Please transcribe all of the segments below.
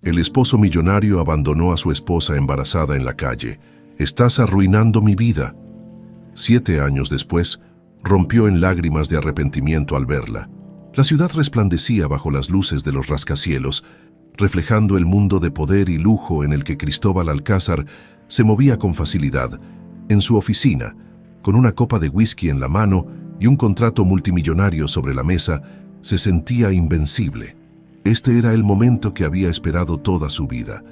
El esposo millonario abandonó a su esposa embarazada en la calle. Estás arruinando mi vida. 7 años después, rompió en lágrimas de arrepentimiento al verla. La ciudad resplandecía bajo las luces de los rascacielos, reflejando el mundo de poder y lujo en el que Cristóbal Alcázar se movía con facilidad. En su oficina, con una copa de whisky en la mano y un contrato multimillonario sobre la mesa, se sentía invencible. Este era el momento que había esperado toda su vida.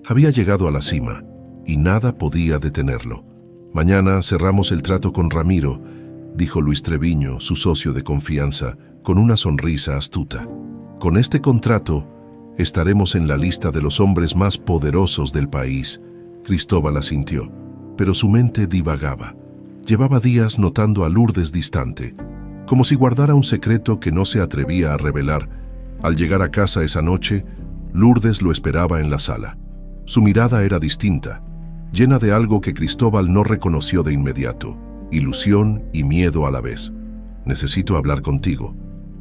Había llegado a la cima, y nada podía detenerlo. «Mañana cerramos el trato con Ramiro», dijo Luis Treviño, su socio de confianza, con una sonrisa astuta. «Con este contrato, estaremos en la lista de los hombres más poderosos del país». Cristóbal asintió, pero su mente divagaba. Llevaba días notando a Lourdes distante, como si guardara un secreto que no se atrevía a revelar. Al llegar a casa esa noche, Lourdes lo esperaba en la sala. Su mirada era distinta, llena de algo que Cristóbal no reconoció de inmediato, ilusión y miedo a la vez. «Necesito hablar contigo»,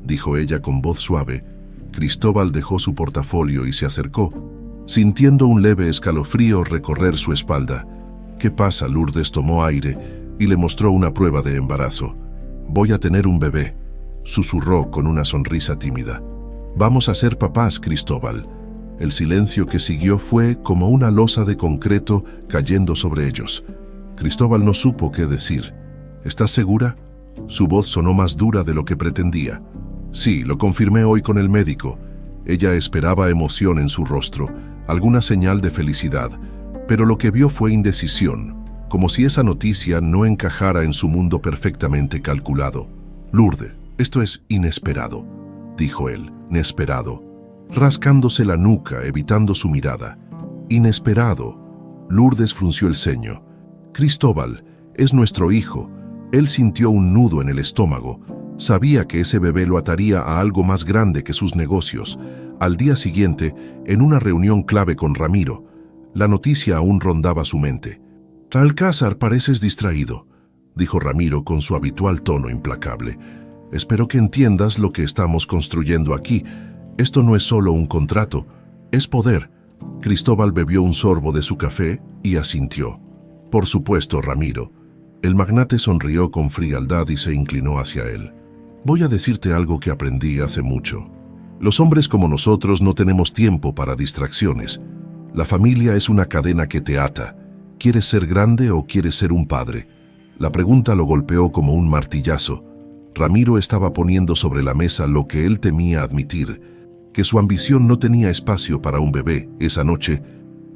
dijo ella con voz suave. Cristóbal dejó su portafolio y se acercó, sintiendo un leve escalofrío recorrer su espalda. «¿Qué pasa?». Lourdes tomó aire y le mostró una prueba de embarazo. «Voy a tener un bebé», susurró con una sonrisa tímida. «Vamos a ser papás, Cristóbal». El silencio que siguió fue como una losa de concreto cayendo sobre ellos. Cristóbal no supo qué decir. «¿Estás segura?». Su voz sonó más dura de lo que pretendía. «Sí, lo confirmé hoy con el médico». Ella esperaba emoción en su rostro, alguna señal de felicidad, pero lo que vio fue indecisión, como si esa noticia no encajara en su mundo perfectamente calculado. «Lourdes, esto es inesperado», dijo él, inesperado, rascándose la nuca, evitando su mirada. «Inesperado». Lourdes frunció el ceño. «Cristóbal, es nuestro hijo». Él sintió un nudo en el estómago. Sabía que ese bebé lo ataría a algo más grande que sus negocios. Al día siguiente, en una reunión clave con Ramiro, la noticia aún rondaba su mente. «Alcázar, pareces distraído», dijo Ramiro con su habitual tono implacable. «Espero que entiendas lo que estamos construyendo aquí. Esto no es solo un contrato, es poder». Cristóbal bebió un sorbo de su café y asintió. «Por supuesto, Ramiro». El magnate sonrió con frialdad y se inclinó hacia él. «Voy a decirte algo que aprendí hace mucho. Los hombres como nosotros no tenemos tiempo para distracciones. La familia es una cadena que te ata. ¿Quieres ser grande o quieres ser un padre?». La pregunta lo golpeó como un martillazo. Ramiro estaba poniendo sobre la mesa lo que él temía admitir, que su ambición no tenía espacio para un bebé. Esa noche,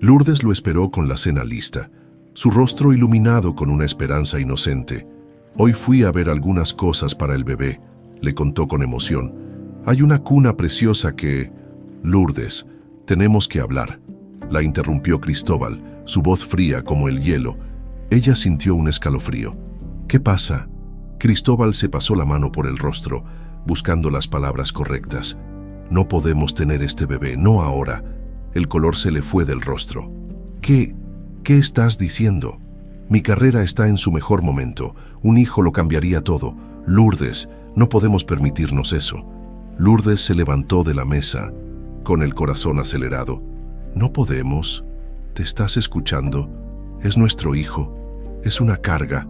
Lourdes lo esperó con la cena lista, su rostro iluminado con una esperanza inocente. «Hoy fui a ver algunas cosas para el bebé», le contó con emoción. «Hay una cuna preciosa que...». «Lourdes, tenemos que hablar», la interrumpió Cristóbal, su voz fría como el hielo. Ella sintió un escalofrío. «¿Qué pasa?». Cristóbal se pasó la mano por el rostro, buscando las palabras correctas. «No podemos tener este bebé, no ahora». El color se le fue del rostro. ¿Qué estás diciendo?». «Mi carrera está en su mejor momento. Un hijo lo cambiaría todo. Lourdes, no podemos permitirnos eso». Lourdes se levantó de la mesa, con el corazón acelerado. «No podemos. ¿Te estás escuchando? Es nuestro hijo. Es una carga»,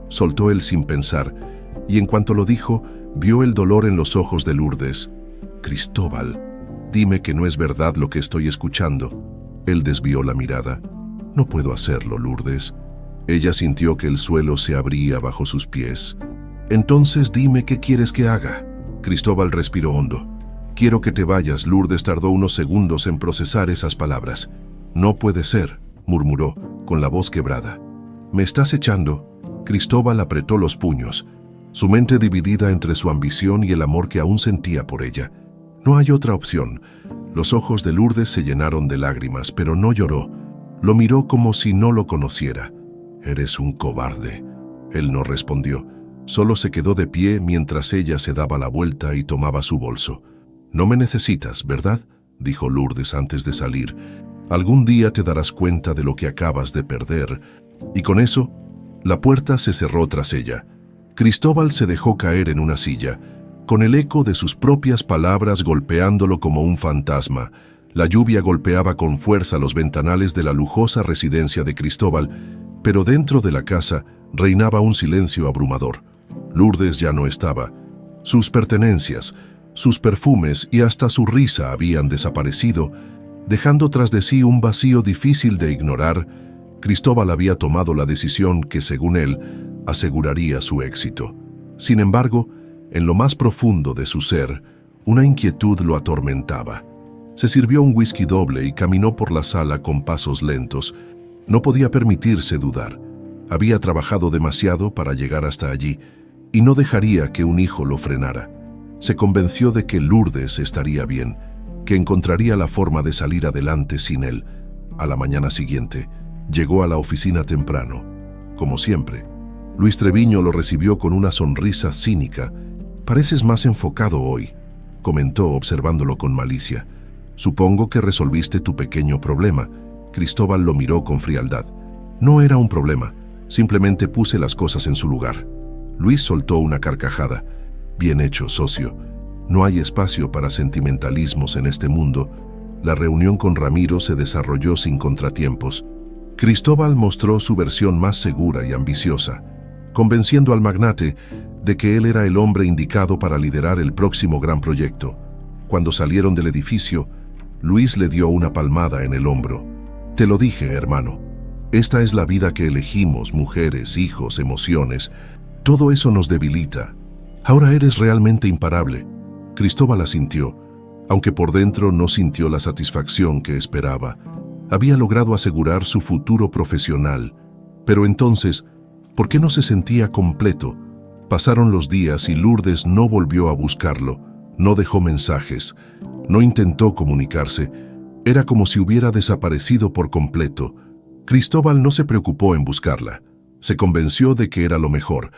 soltó él sin pensar, y en cuanto lo dijo, vio el dolor en los ojos de Lourdes. «Cristóbal, dime que no es verdad lo que estoy escuchando». Él desvió la mirada. «No puedo hacerlo, Lourdes». Ella sintió que el suelo se abría bajo sus pies. «Entonces dime qué quieres que haga». Cristóbal respiró hondo. «Quiero que te vayas». Lourdes tardó unos segundos en procesar esas palabras. «No puede ser», murmuró, con la voz quebrada. «¿Me estás echando?». Cristóbal apretó los puños, su mente dividida entre su ambición y el amor que aún sentía por ella. «No hay otra opción». Los ojos de Lourdes se llenaron de lágrimas, pero no lloró. Lo miró como si no lo conociera. «Eres un cobarde». Él no respondió. Solo se quedó de pie mientras ella se daba la vuelta y tomaba su bolso. «No me necesitas, ¿verdad?», dijo Lourdes antes de salir. «Algún día te darás cuenta de lo que acabas de perder». Y con eso, la puerta se cerró tras ella. Cristóbal se dejó caer en una silla, con el eco de sus propias palabras golpeándolo como un fantasma. La lluvia golpeaba con fuerza los ventanales de la lujosa residencia de Cristóbal, pero dentro de la casa reinaba un silencio abrumador. Lourdes ya no estaba. Sus pertenencias, sus perfumes y hasta su risa habían desaparecido, dejando tras de sí un vacío difícil de ignorar. Cristóbal había tomado la decisión que, según él, aseguraría su éxito. Sin embargo, en lo más profundo de su ser, una inquietud lo atormentaba. Se sirvió un whisky doble y caminó por la sala con pasos lentos. No podía permitirse dudar. Había trabajado demasiado para llegar hasta allí y no dejaría que un hijo lo frenara. Se convenció de que Lourdes estaría bien, que encontraría la forma de salir adelante sin él. A la mañana siguiente, llegó a la oficina temprano. Como siempre, Luis Treviño lo recibió con una sonrisa cínica. «Pareces más enfocado hoy», comentó observándolo con malicia. «Supongo que resolviste tu pequeño problema». Cristóbal lo miró con frialdad. «No era un problema, simplemente puse las cosas en su lugar». Luis soltó una carcajada. «Bien hecho, socio. No hay espacio para sentimentalismos en este mundo». La reunión con Ramiro se desarrolló sin contratiempos. Cristóbal mostró su versión más segura y ambiciosa, convenciendo al magnate de que él era el hombre indicado para liderar el próximo gran proyecto. Cuando salieron del edificio, Luis le dio una palmada en el hombro. «Te lo dije, hermano. Esta es la vida que elegimos, mujeres, hijos, emociones. Todo eso nos debilita. Ahora eres realmente imparable». Cristóbal asintió, aunque por dentro no sintió la satisfacción que esperaba. Había logrado asegurar su futuro profesional. Pero entonces, ¿por qué no se sentía completo? Pasaron los días y Lourdes no volvió a buscarlo, no dejó mensajes, no intentó comunicarse. Era como si hubiera desaparecido por completo. Cristóbal no se preocupó en buscarla. Se convenció de que era lo mejor,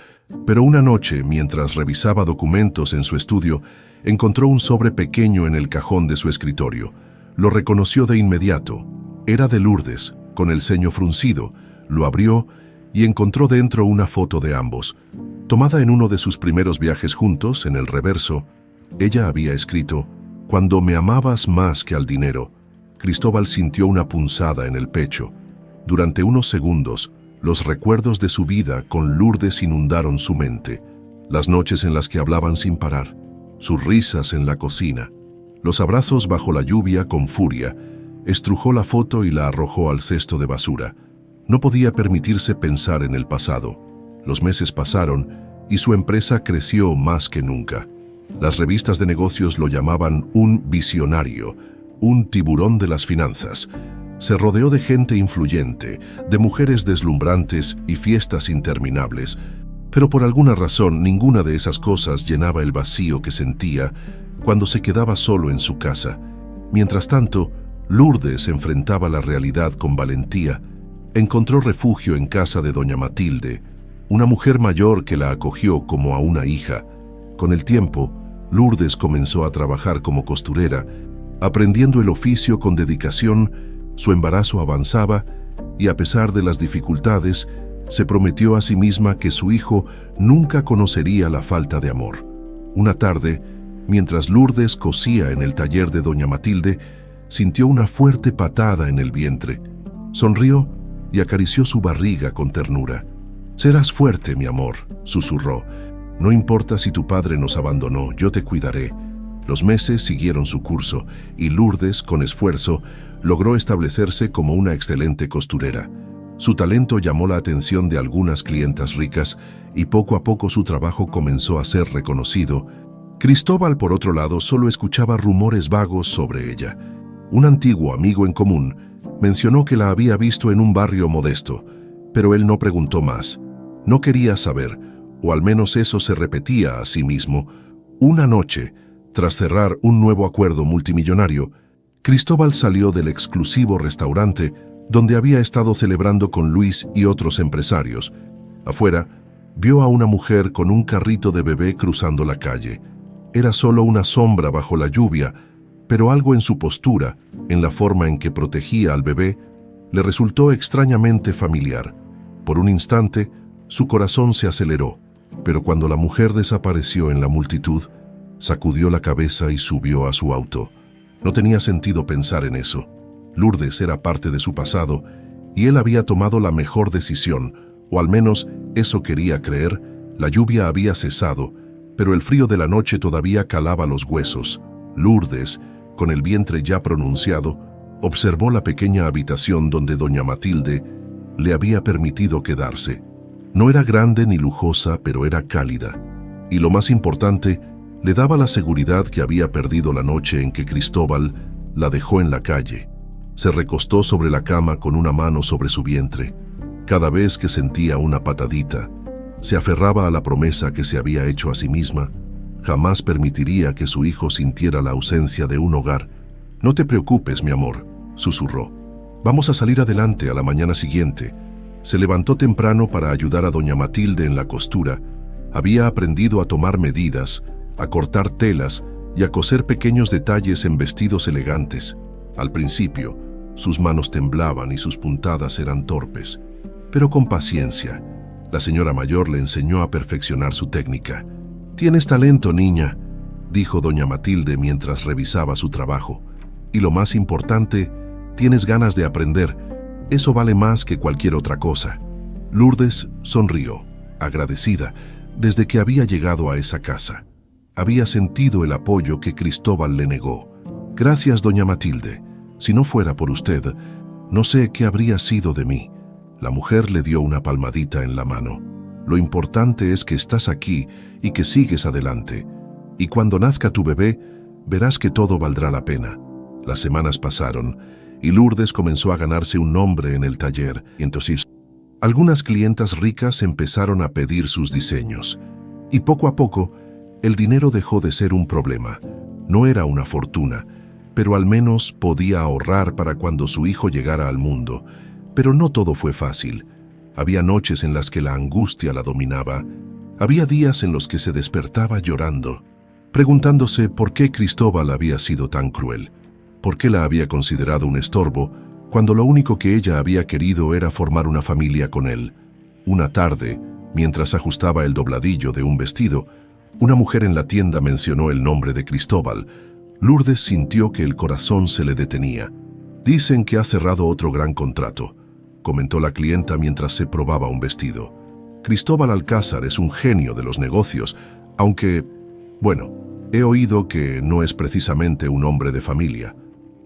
pero una noche, mientras revisaba documentos en su estudio, encontró un sobre pequeño en el cajón de su escritorio. Lo reconoció de inmediato. Era de Lourdes, con el ceño fruncido. Lo abrió y encontró dentro una foto de ambos. Tomada en uno de sus primeros viajes juntos, en el reverso, ella había escrito: «Cuando me amabas más que al dinero». Cristóbal sintió una punzada en el pecho. Durante unos segundos, los recuerdos de su vida con Lourdes inundaron su mente. Las noches en las que hablaban sin parar, sus risas en la cocina, los abrazos bajo la lluvia con furia. Estrujó la foto y la arrojó al cesto de basura. No podía permitirse pensar en el pasado. Los meses pasaron y su empresa creció más que nunca. Las revistas de negocios lo llamaban un visionario, un tiburón de las finanzas. Se rodeó de gente influyente, de mujeres deslumbrantes y fiestas interminables, pero por alguna razón ninguna de esas cosas llenaba el vacío que sentía cuando se quedaba solo en su casa. Mientras tanto, Lourdes enfrentaba la realidad con valentía. Encontró refugio en casa de doña Matilde, una mujer mayor que la acogió como a una hija. Con el tiempo, Lourdes comenzó a trabajar como costurera, aprendiendo el oficio con dedicación. Su embarazo avanzaba y, a pesar de las dificultades, se prometió a sí misma que su hijo nunca conocería la falta de amor. Una tarde, mientras Lourdes cosía en el taller de doña Matilde, sintió una fuerte patada en el vientre. Sonrió y acarició su barriga con ternura. «Serás fuerte, mi amor», susurró. «No importa si tu padre nos abandonó, yo te cuidaré». Los meses siguieron su curso y Lourdes, con esfuerzo, logró establecerse como una excelente costurera. Su talento llamó la atención de algunas clientas ricas y poco a poco su trabajo comenzó a ser reconocido. Cristóbal, por otro lado, solo escuchaba rumores vagos sobre ella. Un antiguo amigo en común mencionó que la había visto en un barrio modesto, pero él no preguntó más. No quería saber, o al menos eso se repetía a sí mismo. Una noche, tras cerrar un nuevo acuerdo multimillonario, Cristóbal salió del exclusivo restaurante donde había estado celebrando con Luis y otros empresarios. Afuera, vio a una mujer con un carrito de bebé cruzando la calle. Era solo una sombra bajo la lluvia, pero algo en su postura, en la forma en que protegía al bebé, le resultó extrañamente familiar. Por un instante, su corazón se aceleró, pero cuando la mujer desapareció en la multitud, sacudió la cabeza y subió a su auto. No tenía sentido pensar en eso. Lourdes era parte de su pasado y él había tomado la mejor decisión, o al menos eso quería creer. La lluvia había cesado, pero el frío de la noche todavía calaba los huesos. Lourdes, con el vientre ya pronunciado, observó la pequeña habitación donde doña Matilde le había permitido quedarse. No era grande ni lujosa, pero era cálida. Y lo más importante, le daba la seguridad que había perdido la noche en que Cristóbal la dejó en la calle. Se recostó sobre la cama con una mano sobre su vientre. Cada vez que sentía una patadita, se aferraba a la promesa que se había hecho a sí misma. Jamás permitiría que su hijo sintiera la ausencia de un hogar. «No te preocupes, mi amor», susurró. «Vamos a salir adelante a la mañana siguiente». Se levantó temprano para ayudar a doña Matilde en la costura. Había aprendido a tomar medidas, a cortar telas y a coser pequeños detalles en vestidos elegantes. Al principio, sus manos temblaban y sus puntadas eran torpes, pero con paciencia. La señora mayor le enseñó a perfeccionar su técnica. «Tienes talento, niña», dijo doña Matilde mientras revisaba su trabajo. «Y lo más importante, tienes ganas de aprender. Eso vale más que cualquier otra cosa». Lourdes sonrió, agradecida, desde que había llegado a esa casa. Había sentido el apoyo que Cristóbal le negó. «Gracias, doña Matilde. Si no fuera por usted, no sé qué habría sido de mí». La mujer le dio una palmadita en la mano. «Lo importante es que estás aquí y que sigues adelante. Y cuando nazca tu bebé, verás que todo valdrá la pena». Las semanas pasaron y Lourdes comenzó a ganarse un nombre en el taller. Y entonces, algunas clientas ricas empezaron a pedir sus diseños. Y poco a poco, el dinero dejó de ser un problema. No era una fortuna, pero al menos podía ahorrar para cuando su hijo llegara al mundo. Pero no todo fue fácil. Había noches en las que la angustia la dominaba. Había días en los que se despertaba llorando, preguntándose por qué Cristóbal había sido tan cruel, por qué la había considerado un estorbo, cuando lo único que ella había querido era formar una familia con él. Una tarde, mientras ajustaba el dobladillo de un vestido, una mujer en la tienda mencionó el nombre de Cristóbal. Lourdes sintió que el corazón se le detenía. «Dicen que ha cerrado otro gran contrato», comentó la clienta mientras se probaba un vestido. «Cristóbal Alcázar es un genio de los negocios, aunque, bueno, he oído que no es precisamente un hombre de familia».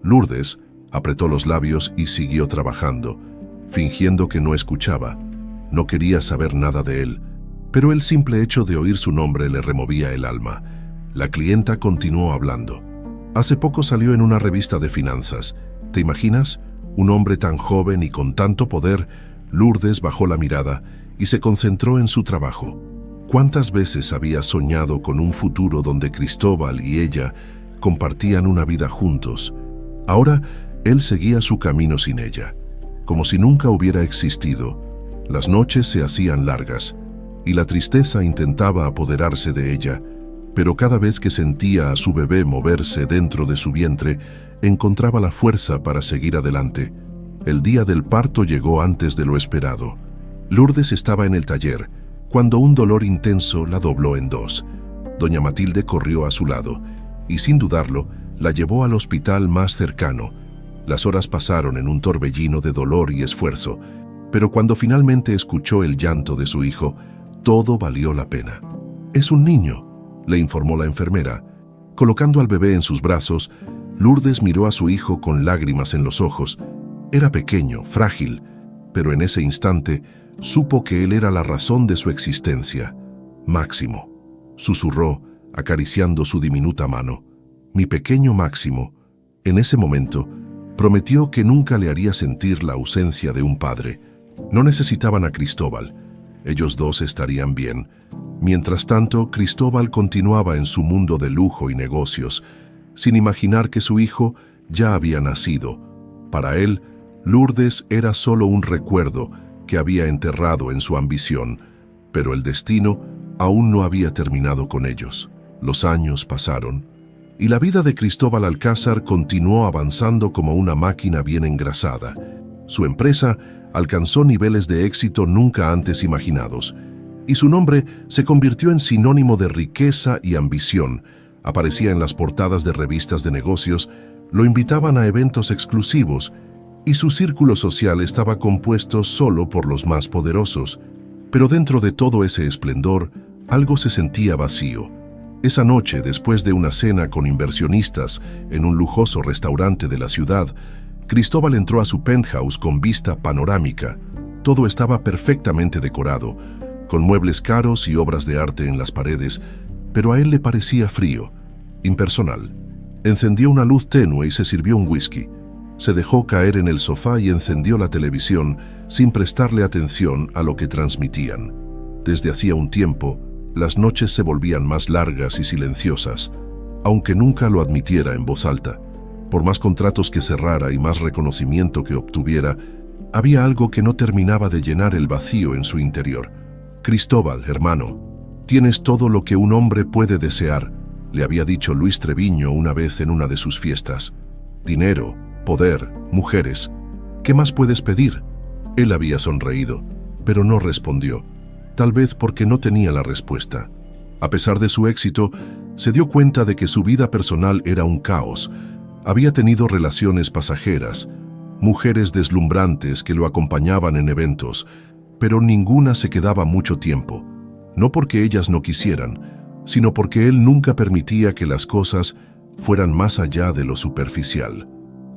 Lourdes apretó los labios y siguió trabajando, fingiendo que no escuchaba. No quería saber nada de él, pero el simple hecho de oír su nombre le removía el alma. La clienta continuó hablando. «Hace poco salió en una revista de finanzas. ¿Te imaginas? Un hombre tan joven y con tanto poder». Lourdes bajó la mirada y se concentró en su trabajo. ¿Cuántas veces había soñado con un futuro donde Cristóbal y ella compartían una vida juntos? Ahora, él seguía su camino sin ella, como si nunca hubiera existido. Las noches se hacían largas y la tristeza intentaba apoderarse de ella, pero cada vez que sentía a su bebé moverse dentro de su vientre, encontraba la fuerza para seguir adelante. El día del parto llegó antes de lo esperado. Lourdes estaba en el taller, cuando un dolor intenso la dobló en dos. Doña Matilde corrió a su lado y, sin dudarlo, la llevó al hospital más cercano. Las horas pasaron en un torbellino de dolor y esfuerzo, pero cuando finalmente escuchó el llanto de su hijo, todo valió la pena. «Es un niño», le informó la enfermera. Colocando al bebé en sus brazos, Lourdes miró a su hijo con lágrimas en los ojos. Era pequeño, frágil, pero en ese instante supo que él era la razón de su existencia. «Máximo», susurró, acariciando su diminuta mano. «Mi pequeño Máximo». En ese momento, prometió que nunca le haría sentir la ausencia de un padre. No necesitaban a Cristóbal. Ellos dos estarían bien. Mientras tanto, Cristóbal continuaba en su mundo de lujo y negocios, sin imaginar que su hijo ya había nacido. Para él, Lourdes era solo un recuerdo que había enterrado en su ambición, pero el destino aún no había terminado con ellos. Los años pasaron, y la vida de Cristóbal Alcázar continuó avanzando como una máquina bien engrasada. Su empresa alcanzó niveles de éxito nunca antes imaginados, y su nombre se convirtió en sinónimo de riqueza y ambición. Aparecía en las portadas de revistas de negocios Lo invitaban a eventos exclusivos y su círculo social estaba compuesto solo por los más poderosos. Pero dentro de todo ese esplendor, algo se sentía vacío. Esa noche, después de una cena con inversionistas en un lujoso restaurante de la ciudad, Cristóbal entró a su penthouse con vista panorámica. Todo estaba perfectamente decorado, con muebles caros y obras de arte en las paredes, pero a él le parecía frío, impersonal. Encendió una luz tenue y se sirvió un whisky. Se dejó caer en el sofá y encendió la televisión sin prestarle atención a lo que transmitían. Desde hacía un tiempo, las noches se volvían más largas y silenciosas, aunque nunca lo admitiera en voz alta. Por más contratos que cerrara y más reconocimiento que obtuviera, había algo que no terminaba de llenar el vacío en su interior. «Cristóbal, hermano, tienes todo lo que un hombre puede desear», le había dicho Luis Treviño una vez en una de sus fiestas. «Dinero, poder, mujeres. ¿Qué más puedes pedir?». Él había sonreído, pero no respondió, tal vez porque no tenía la respuesta. A pesar de su éxito, se dio cuenta de que su vida personal era un caos. Había tenido relaciones pasajeras, mujeres deslumbrantes que lo acompañaban en eventos, pero ninguna se quedaba mucho tiempo. No porque ellas no quisieran, sino porque él nunca permitía que las cosas fueran más allá de lo superficial.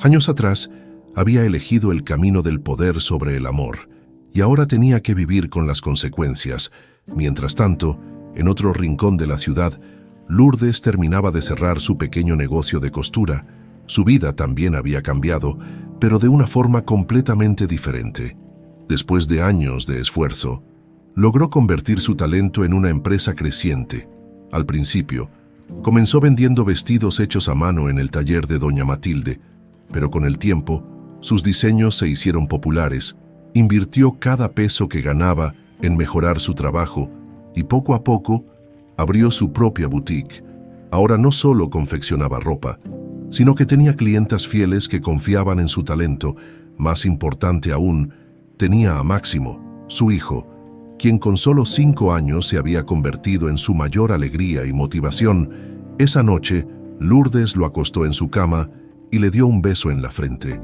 Años atrás, había elegido el camino del poder sobre el amor, y ahora tenía que vivir con las consecuencias. Mientras tanto, en otro rincón de la ciudad, Lourdes terminaba de cerrar su pequeño negocio de costura. Su vida también había cambiado, pero de una forma completamente diferente. Después de años de esfuerzo, logró convertir su talento en una empresa creciente. Al principio, comenzó vendiendo vestidos hechos a mano en el taller de doña Matilde, pero con el tiempo, sus diseños se hicieron populares. Invirtió cada peso que ganaba en mejorar su trabajo y poco a poco abrió su propia boutique. Ahora no solo confeccionaba ropa, sino que tenía clientas fieles que confiaban en su talento. Más importante aún, tenía a Máximo, su hijo, quien con solo 5 años se había convertido en su mayor alegría y motivación. Esa noche, Lourdes lo acostó en su cama y le dio un beso en la frente.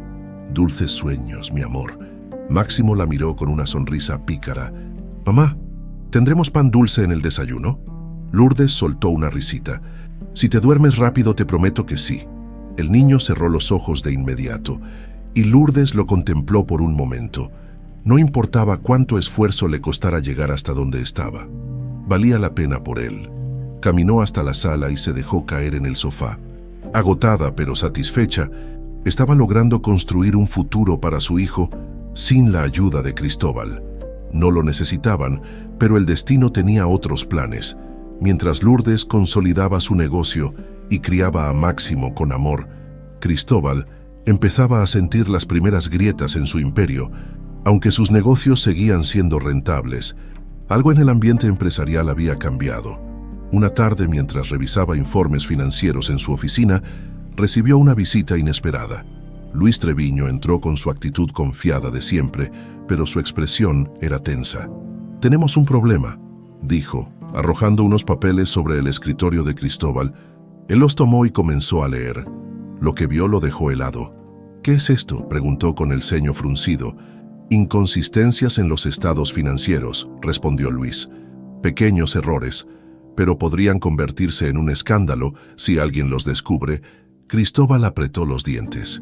«Dulces sueños, mi amor». Máximo la miró con una sonrisa pícara. «Mamá, ¿tendremos pan dulce en el desayuno?». Lourdes soltó una risita. «Si te duermes rápido, te prometo que sí». El niño cerró los ojos de inmediato, y Lourdes lo contempló por un momento. No importaba cuánto esfuerzo le costara llegar hasta donde estaba. Valía la pena por él. Caminó hasta la sala y se dejó caer en el sofá. Agotada pero satisfecha, estaba logrando construir un futuro para su hijo sin la ayuda de Cristóbal. No lo necesitaban, pero el destino tenía otros planes. Mientras Lourdes consolidaba su negocio y criaba a Máximo con amor, Cristóbal empezaba a sentir las primeras grietas en su imperio. Aunque sus negocios seguían siendo rentables, algo en el ambiente empresarial había cambiado. Una tarde, mientras revisaba informes financieros en su oficina, recibió una visita inesperada. Luis Treviño entró con su actitud confiada de siempre, pero su expresión era tensa. «Tenemos un problema», dijo, arrojando unos papeles sobre el escritorio de Cristóbal. Él los tomó y comenzó a leer. Lo que vio lo dejó helado. «¿Qué es esto?», preguntó con el ceño fruncido. «Inconsistencias en los estados financieros», respondió Luis. «Pequeños errores, pero podrían convertirse en un escándalo si alguien los descubre». Cristóbal apretó los dientes.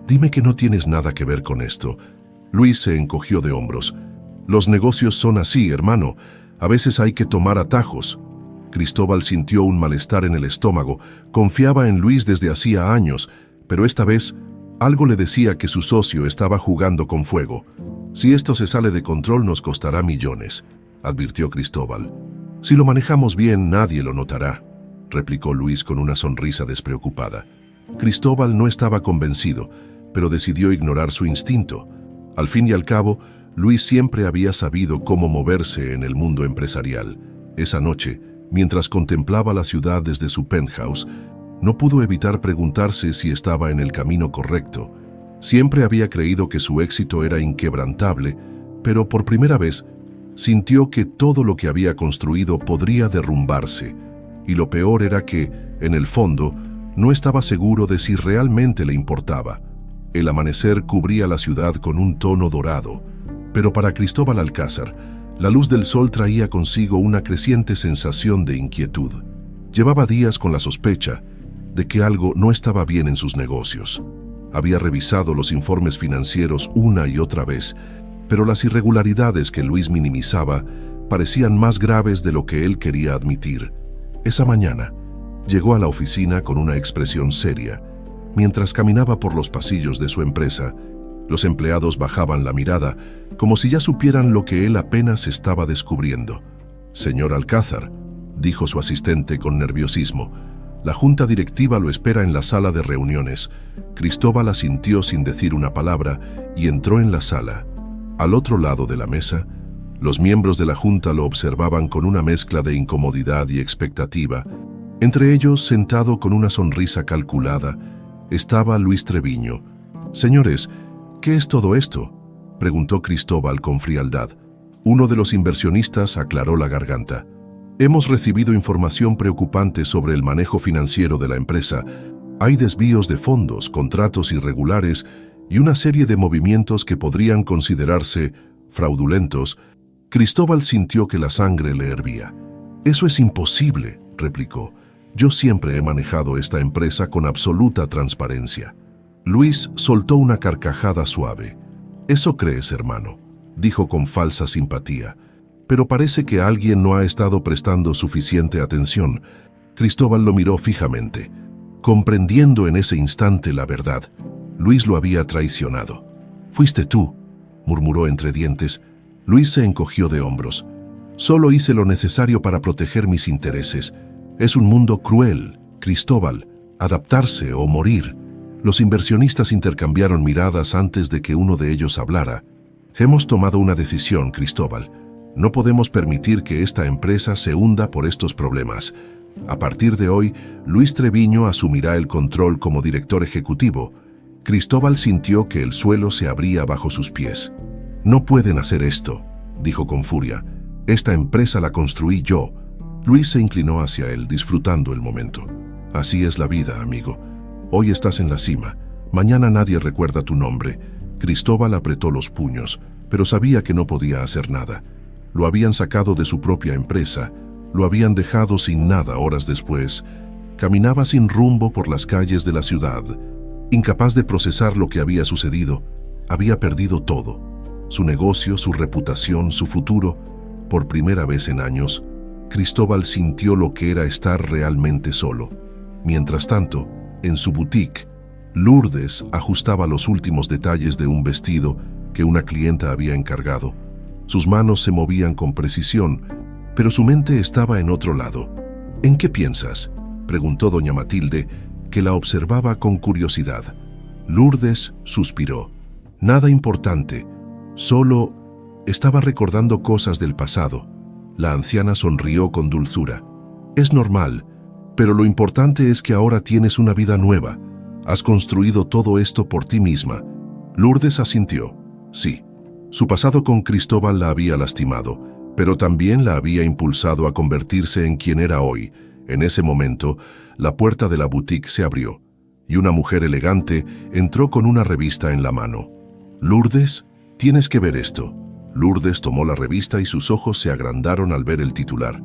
«Dime que no tienes nada que ver con esto». Luis se encogió de hombros. «Los negocios son así, hermano. A veces hay que tomar atajos». Cristóbal sintió un malestar en el estómago. Confiaba en Luis desde hacía años, pero esta vez algo le decía que su socio estaba jugando con fuego. «Si esto se sale de control nos costará millones», advirtió Cristóbal. «Si lo manejamos bien, nadie lo notará», replicó Luis con una sonrisa despreocupada. Cristóbal no estaba convencido, pero decidió ignorar su instinto. Al fin y al cabo, Luis siempre había sabido cómo moverse en el mundo empresarial. Esa noche, mientras contemplaba la ciudad desde su penthouse, no pudo evitar preguntarse si estaba en el camino correcto. Siempre había creído que su éxito era inquebrantable, pero por primera vez sintió que todo lo que había construido podría derrumbarse. Y lo peor era que, en el fondo, No estaba seguro de si realmente le importaba. El amanecer cubría la ciudad con un tono dorado, pero para Cristóbal Alcázar, la luz del sol traía consigo una creciente sensación de inquietud. Llevaba días con la sospecha de que algo no estaba bien en sus negocios. Había revisado los informes financieros una y otra vez, pero las irregularidades que Luis minimizaba parecían más graves de lo que él quería admitir. Esa mañana, llegó a la oficina con una expresión seria. Mientras caminaba por los pasillos de su empresa, los empleados bajaban la mirada, como si ya supieran lo que él apenas estaba descubriendo. «Señor Alcázar», dijo su asistente con nerviosismo, «la junta directiva lo espera en la sala de reuniones». Cristóbal asintió sin decir una palabra y entró en la sala. Al otro lado de la mesa, los miembros de la junta lo observaban con una mezcla de incomodidad y expectativa. Entre ellos, sentado con una sonrisa calculada, estaba Luis Treviño. «Señores, ¿qué es todo esto?», preguntó Cristóbal con frialdad. Uno de los inversionistas aclaró la garganta. «Hemos recibido información preocupante sobre el manejo financiero de la empresa. Hay desvíos de fondos, contratos irregulares y una serie de movimientos que podrían considerarse fraudulentos». Cristóbal sintió que la sangre le hervía. «Eso es imposible», replicó. «Yo siempre he manejado esta empresa con absoluta transparencia». Luis soltó una carcajada suave. «Eso crees, hermano», dijo con falsa simpatía. «Pero parece que alguien no ha estado prestando suficiente atención». Cristóbal lo miró fijamente, comprendiendo en ese instante la verdad. Luis lo había traicionado. «Fuiste tú», murmuró entre dientes. Luis se encogió de hombros. «Solo hice lo necesario para proteger mis intereses. Es un mundo cruel, Cristóbal, adaptarse o morir». Los inversionistas intercambiaron miradas antes de que uno de ellos hablara. «Hemos tomado una decisión, Cristóbal. No podemos permitir que esta empresa se hunda por estos problemas. A partir de hoy, Luis Treviño asumirá el control como director ejecutivo». Cristóbal sintió que el suelo se abría bajo sus pies. «No pueden hacer esto», dijo con furia. «Esta empresa la construí yo». Luis se inclinó hacia él, disfrutando el momento. «Así es la vida, amigo. Hoy estás en la cima. Mañana nadie recuerda tu nombre». Cristóbal apretó los puños, pero sabía que no podía hacer nada. Lo habían sacado de su propia empresa, lo habían dejado sin nada horas después. Caminaba sin rumbo por las calles de la ciudad, incapaz de procesar lo que había sucedido. Había perdido todo: su negocio, su reputación, su futuro. Por primera vez en años, Cristóbal sintió lo que era estar realmente solo. Mientras tanto, en su boutique, Lourdes ajustaba los últimos detalles de un vestido que una clienta había encargado. Sus manos se movían con precisión, pero su mente estaba en otro lado. «¿En qué piensas?», preguntó doña Matilde, que la observaba con curiosidad. Lourdes suspiró. «Nada importante, solo estaba recordando cosas del pasado». La anciana sonrió con dulzura. «Es normal, pero lo importante es que ahora tienes una vida nueva. Has construido todo esto por ti misma». Lourdes asintió. Sí, su pasado con Cristóbal la había lastimado, pero también la había impulsado a convertirse en quien era hoy. En ese momento, la puerta de la boutique se abrió, y una mujer elegante entró con una revista en la mano. «Lourdes, tienes que ver esto». Lourdes tomó la revista y sus ojos se agrandaron al ver el titular.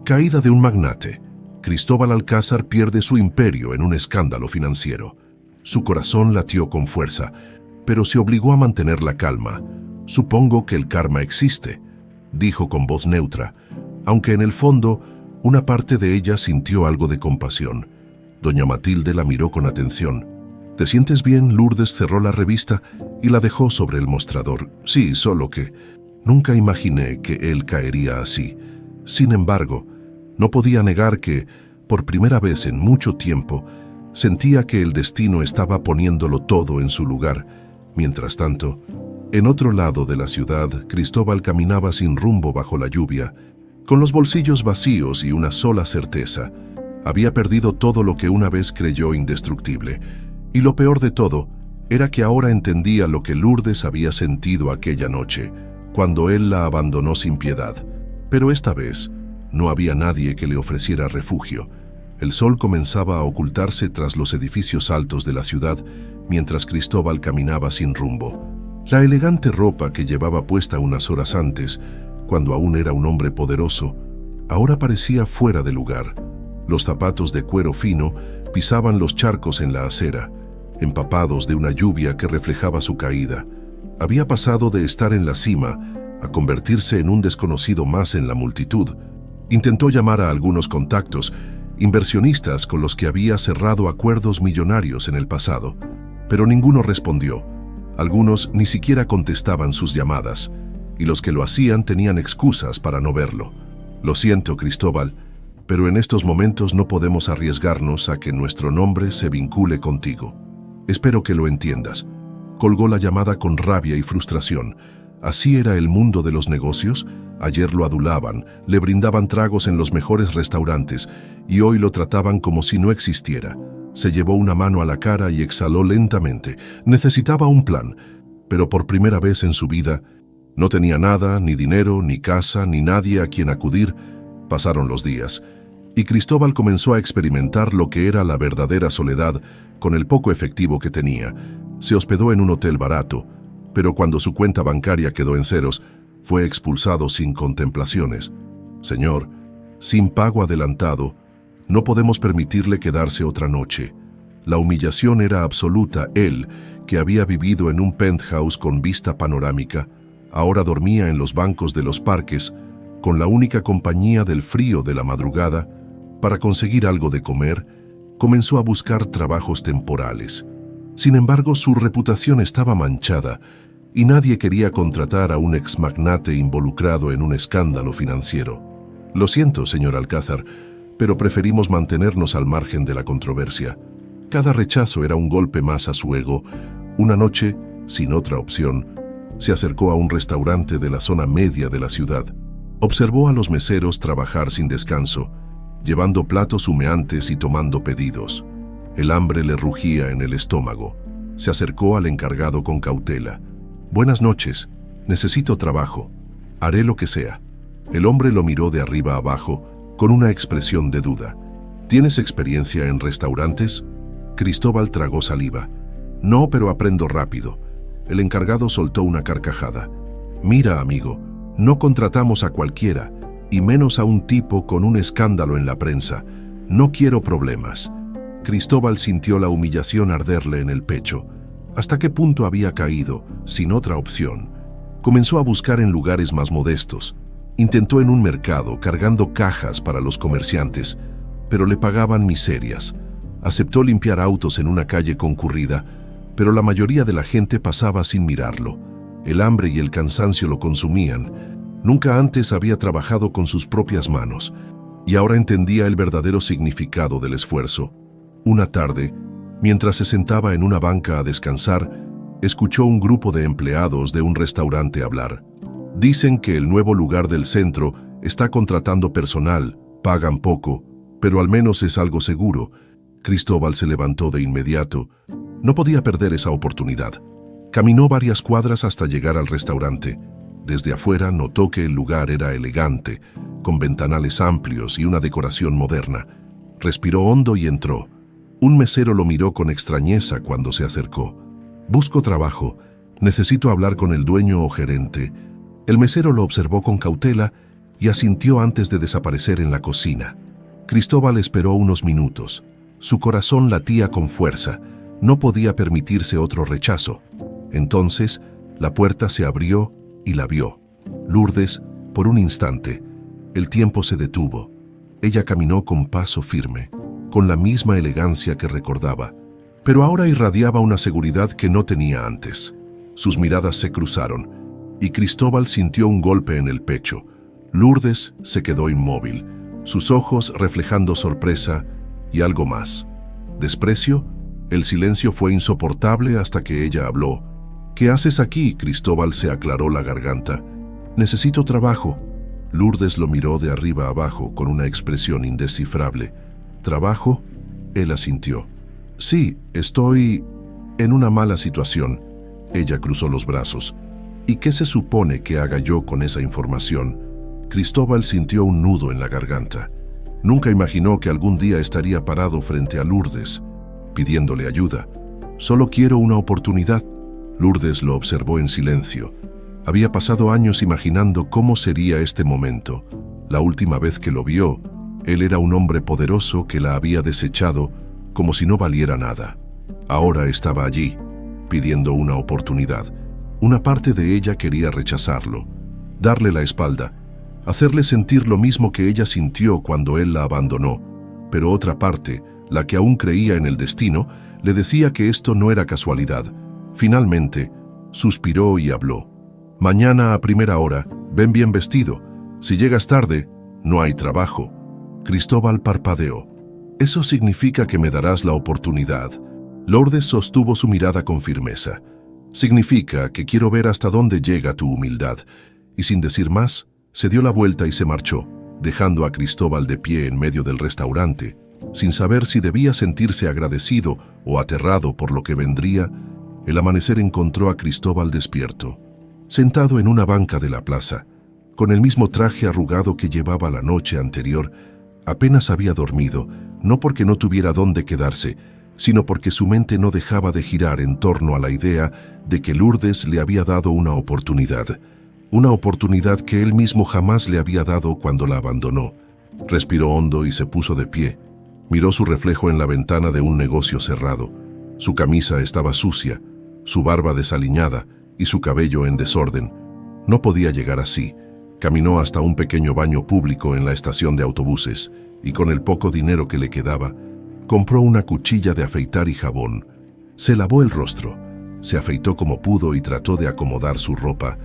«Caída de un magnate. Cristóbal Alcázar pierde su imperio en un escándalo financiero». Su corazón latió con fuerza, pero se obligó a mantener la calma. «Supongo que el karma existe», dijo con voz neutra, aunque en el fondo una parte de ella sintió algo de compasión. Doña Matilde la miró con atención. «¿Te sientes bien?». Lourdes cerró la revista y la dejó sobre el mostrador. «Sí, solo que nunca imaginé que él caería así». Sin embargo, no podía negar que, por primera vez en mucho tiempo, sentía que el destino estaba poniéndolo todo en su lugar. Mientras tanto, en otro lado de la ciudad, Cristóbal caminaba sin rumbo bajo la lluvia, con los bolsillos vacíos y una sola certeza: había perdido todo lo que una vez creyó indestructible. Y lo peor de todo era que ahora entendía lo que Lourdes había sentido aquella noche, cuando él la abandonó sin piedad. Pero esta vez no había nadie que le ofreciera refugio. El sol comenzaba a ocultarse tras los edificios altos de la ciudad mientras Cristóbal caminaba sin rumbo. La elegante ropa que llevaba puesta unas horas antes, cuando aún era un hombre poderoso, ahora parecía fuera de lugar. Los zapatos de cuero fino pisaban los charcos en la acera, empapados de una lluvia que reflejaba su caída. Había pasado de estar en la cima a convertirse en un desconocido más en la multitud. Intentó llamar a algunos contactos, inversionistas con los que había cerrado acuerdos millonarios en el pasado, pero ninguno respondió. Algunos ni siquiera contestaban sus llamadas, y los que lo hacían tenían excusas para no verlo. Lo siento, Cristóbal, pero en estos momentos no podemos arriesgarnos a que nuestro nombre se vincule contigo. Espero que lo entiendas. Colgó la llamada con rabia y frustración. Así era el mundo de los negocios. Ayer lo adulaban, le brindaban tragos en los mejores restaurantes y hoy lo trataban como si no existiera. Se llevó una mano a la cara y exhaló lentamente. Necesitaba un plan, pero por primera vez en su vida no tenía nada, ni dinero, ni casa, ni nadie a quien acudir. Pasaron los días, y Cristóbal comenzó a experimentar lo que era la verdadera soledad con el poco efectivo que tenía. Se hospedó en un hotel barato, pero cuando su cuenta bancaria quedó en ceros, fue expulsado sin contemplaciones. Señor, sin pago adelantado, no podemos permitirle quedarse otra noche. La humillación era absoluta. Él, que había vivido en un penthouse con vista panorámica, ahora dormía en los bancos de los parques, con la única compañía del frío de la madrugada. Para conseguir algo de comer, comenzó a buscar trabajos temporales. Sin embargo, su reputación estaba manchada y nadie quería contratar a un exmagnate involucrado en un escándalo financiero. Lo siento, señor Alcázar, pero preferimos mantenernos al margen de la controversia. Cada rechazo era un golpe más a su ego. Una noche, sin otra opción, se acercó a un restaurante de la zona media de la ciudad. Observó a los meseros trabajar sin descanso, llevando platos humeantes y tomando pedidos. El hambre le rugía en el estómago. Se acercó al encargado con cautela. «Buenas noches. Necesito trabajo. Haré lo que sea». El hombre lo miró de arriba abajo con una expresión de duda. «¿Tienes experiencia en restaurantes?» Cristóbal tragó saliva. «No, pero aprendo rápido». El encargado soltó una carcajada. «Mira, amigo, no contratamos a cualquiera, y menos a un tipo con un escándalo en la prensa. No quiero problemas». Cristóbal sintió la humillación arderle en el pecho. ¿Hasta qué punto había caído, sin otra opción? Comenzó a buscar en lugares más modestos. Intentó en un mercado, cargando cajas para los comerciantes, pero le pagaban miserias. Aceptó limpiar autos en una calle concurrida, pero la mayoría de la gente pasaba sin mirarlo. El hambre y el cansancio lo consumían. Nunca antes había trabajado con sus propias manos, y ahora entendía el verdadero significado del esfuerzo. Una tarde, mientras se sentaba en una banca a descansar, escuchó un grupo de empleados de un restaurante hablar. Dicen que el nuevo lugar del centro está contratando personal, pagan poco, pero al menos es algo seguro. Cristóbal se levantó de inmediato. No podía perder esa oportunidad. Caminó varias cuadras hasta llegar al restaurante. Desde afuera notó que el lugar era elegante, con ventanales amplios y una decoración moderna. Respiró hondo y entró. Un mesero lo miró con extrañeza cuando se acercó. «Busco trabajo. Necesito hablar con el dueño o gerente». El mesero lo observó con cautela y asintió antes de desaparecer en la cocina. Cristóbal esperó unos minutos. Su corazón latía con fuerza. No podía permitirse otro rechazo. Entonces, la puerta se abrió y la vio. Lourdes, por un instante, el tiempo se detuvo. Ella caminó con paso firme, con la misma elegancia que recordaba, pero ahora irradiaba una seguridad que no tenía antes. Sus miradas se cruzaron, y Cristóbal sintió un golpe en el pecho. Lourdes se quedó inmóvil, sus ojos reflejando sorpresa y algo más. ¿Desprecio? El silencio fue insoportable hasta que ella habló. «¿Qué haces aquí?» Cristóbal se aclaró la garganta. «Necesito trabajo». Lourdes lo miró de arriba abajo con una expresión indescifrable. «¿Trabajo?» Él asintió. «Sí, estoy en una mala situación». Ella cruzó los brazos. «¿Y qué se supone que haga yo con esa información?» Cristóbal sintió un nudo en la garganta. Nunca imaginó que algún día estaría parado frente a Lourdes, pidiéndole ayuda. «Solo quiero una oportunidad». Lourdes lo observó en silencio. Había pasado años imaginando cómo sería este momento. La última vez que lo vio, él era un hombre poderoso que la había desechado como si no valiera nada. Ahora estaba allí, pidiendo una oportunidad. Una parte de ella quería rechazarlo, darle la espalda, hacerle sentir lo mismo que ella sintió cuando él la abandonó. Pero otra parte, la que aún creía en el destino, le decía que esto no era casualidad. Finalmente, suspiró y habló. «Mañana a primera hora, ven bien vestido. Si llegas tarde, no hay trabajo». Cristóbal parpadeó. «Eso significa que me darás la oportunidad». Lourdes sostuvo su mirada con firmeza. «Significa que quiero ver hasta dónde llega tu humildad». Y sin decir más, se dio la vuelta y se marchó, dejando a Cristóbal de pie en medio del restaurante. Sin saber si debía sentirse agradecido o aterrado por lo que vendría, el amanecer encontró a Cristóbal despierto, sentado en una banca de la plaza, con el mismo traje arrugado que llevaba la noche anterior. Apenas había dormido, no porque no tuviera dónde quedarse, sino porque su mente no dejaba de girar en torno a la idea de que Lourdes le había dado una oportunidad que él mismo jamás le había dado cuando la abandonó. Respiró hondo y se puso de pie. Miró su reflejo en la ventana de un negocio cerrado. Su camisa estaba sucia, su barba desaliñada y su cabello en desorden. No podía llegar así. Caminó hasta un pequeño baño público en la estación de autobuses y con el poco dinero que le quedaba, compró una cuchilla de afeitar y jabón. Se lavó el rostro, se afeitó como pudo y trató de acomodar su ropa.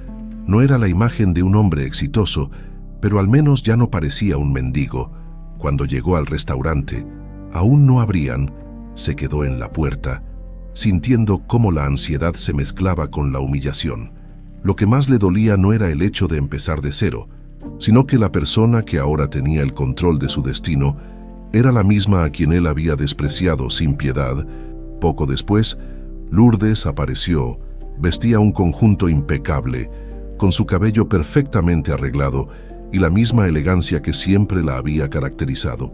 No era la imagen de un hombre exitoso, pero al menos ya no parecía un mendigo. Cuando llegó al restaurante, aún no abrían, se quedó en la puerta, sintiendo cómo la ansiedad se mezclaba con la humillación. Lo que más le dolía no era el hecho de empezar de cero, sino que la persona que ahora tenía el control de su destino era la misma a quien él había despreciado sin piedad. Poco después, Lourdes apareció. Vestía un conjunto impecable, con su cabello perfectamente arreglado y la misma elegancia que siempre la había caracterizado.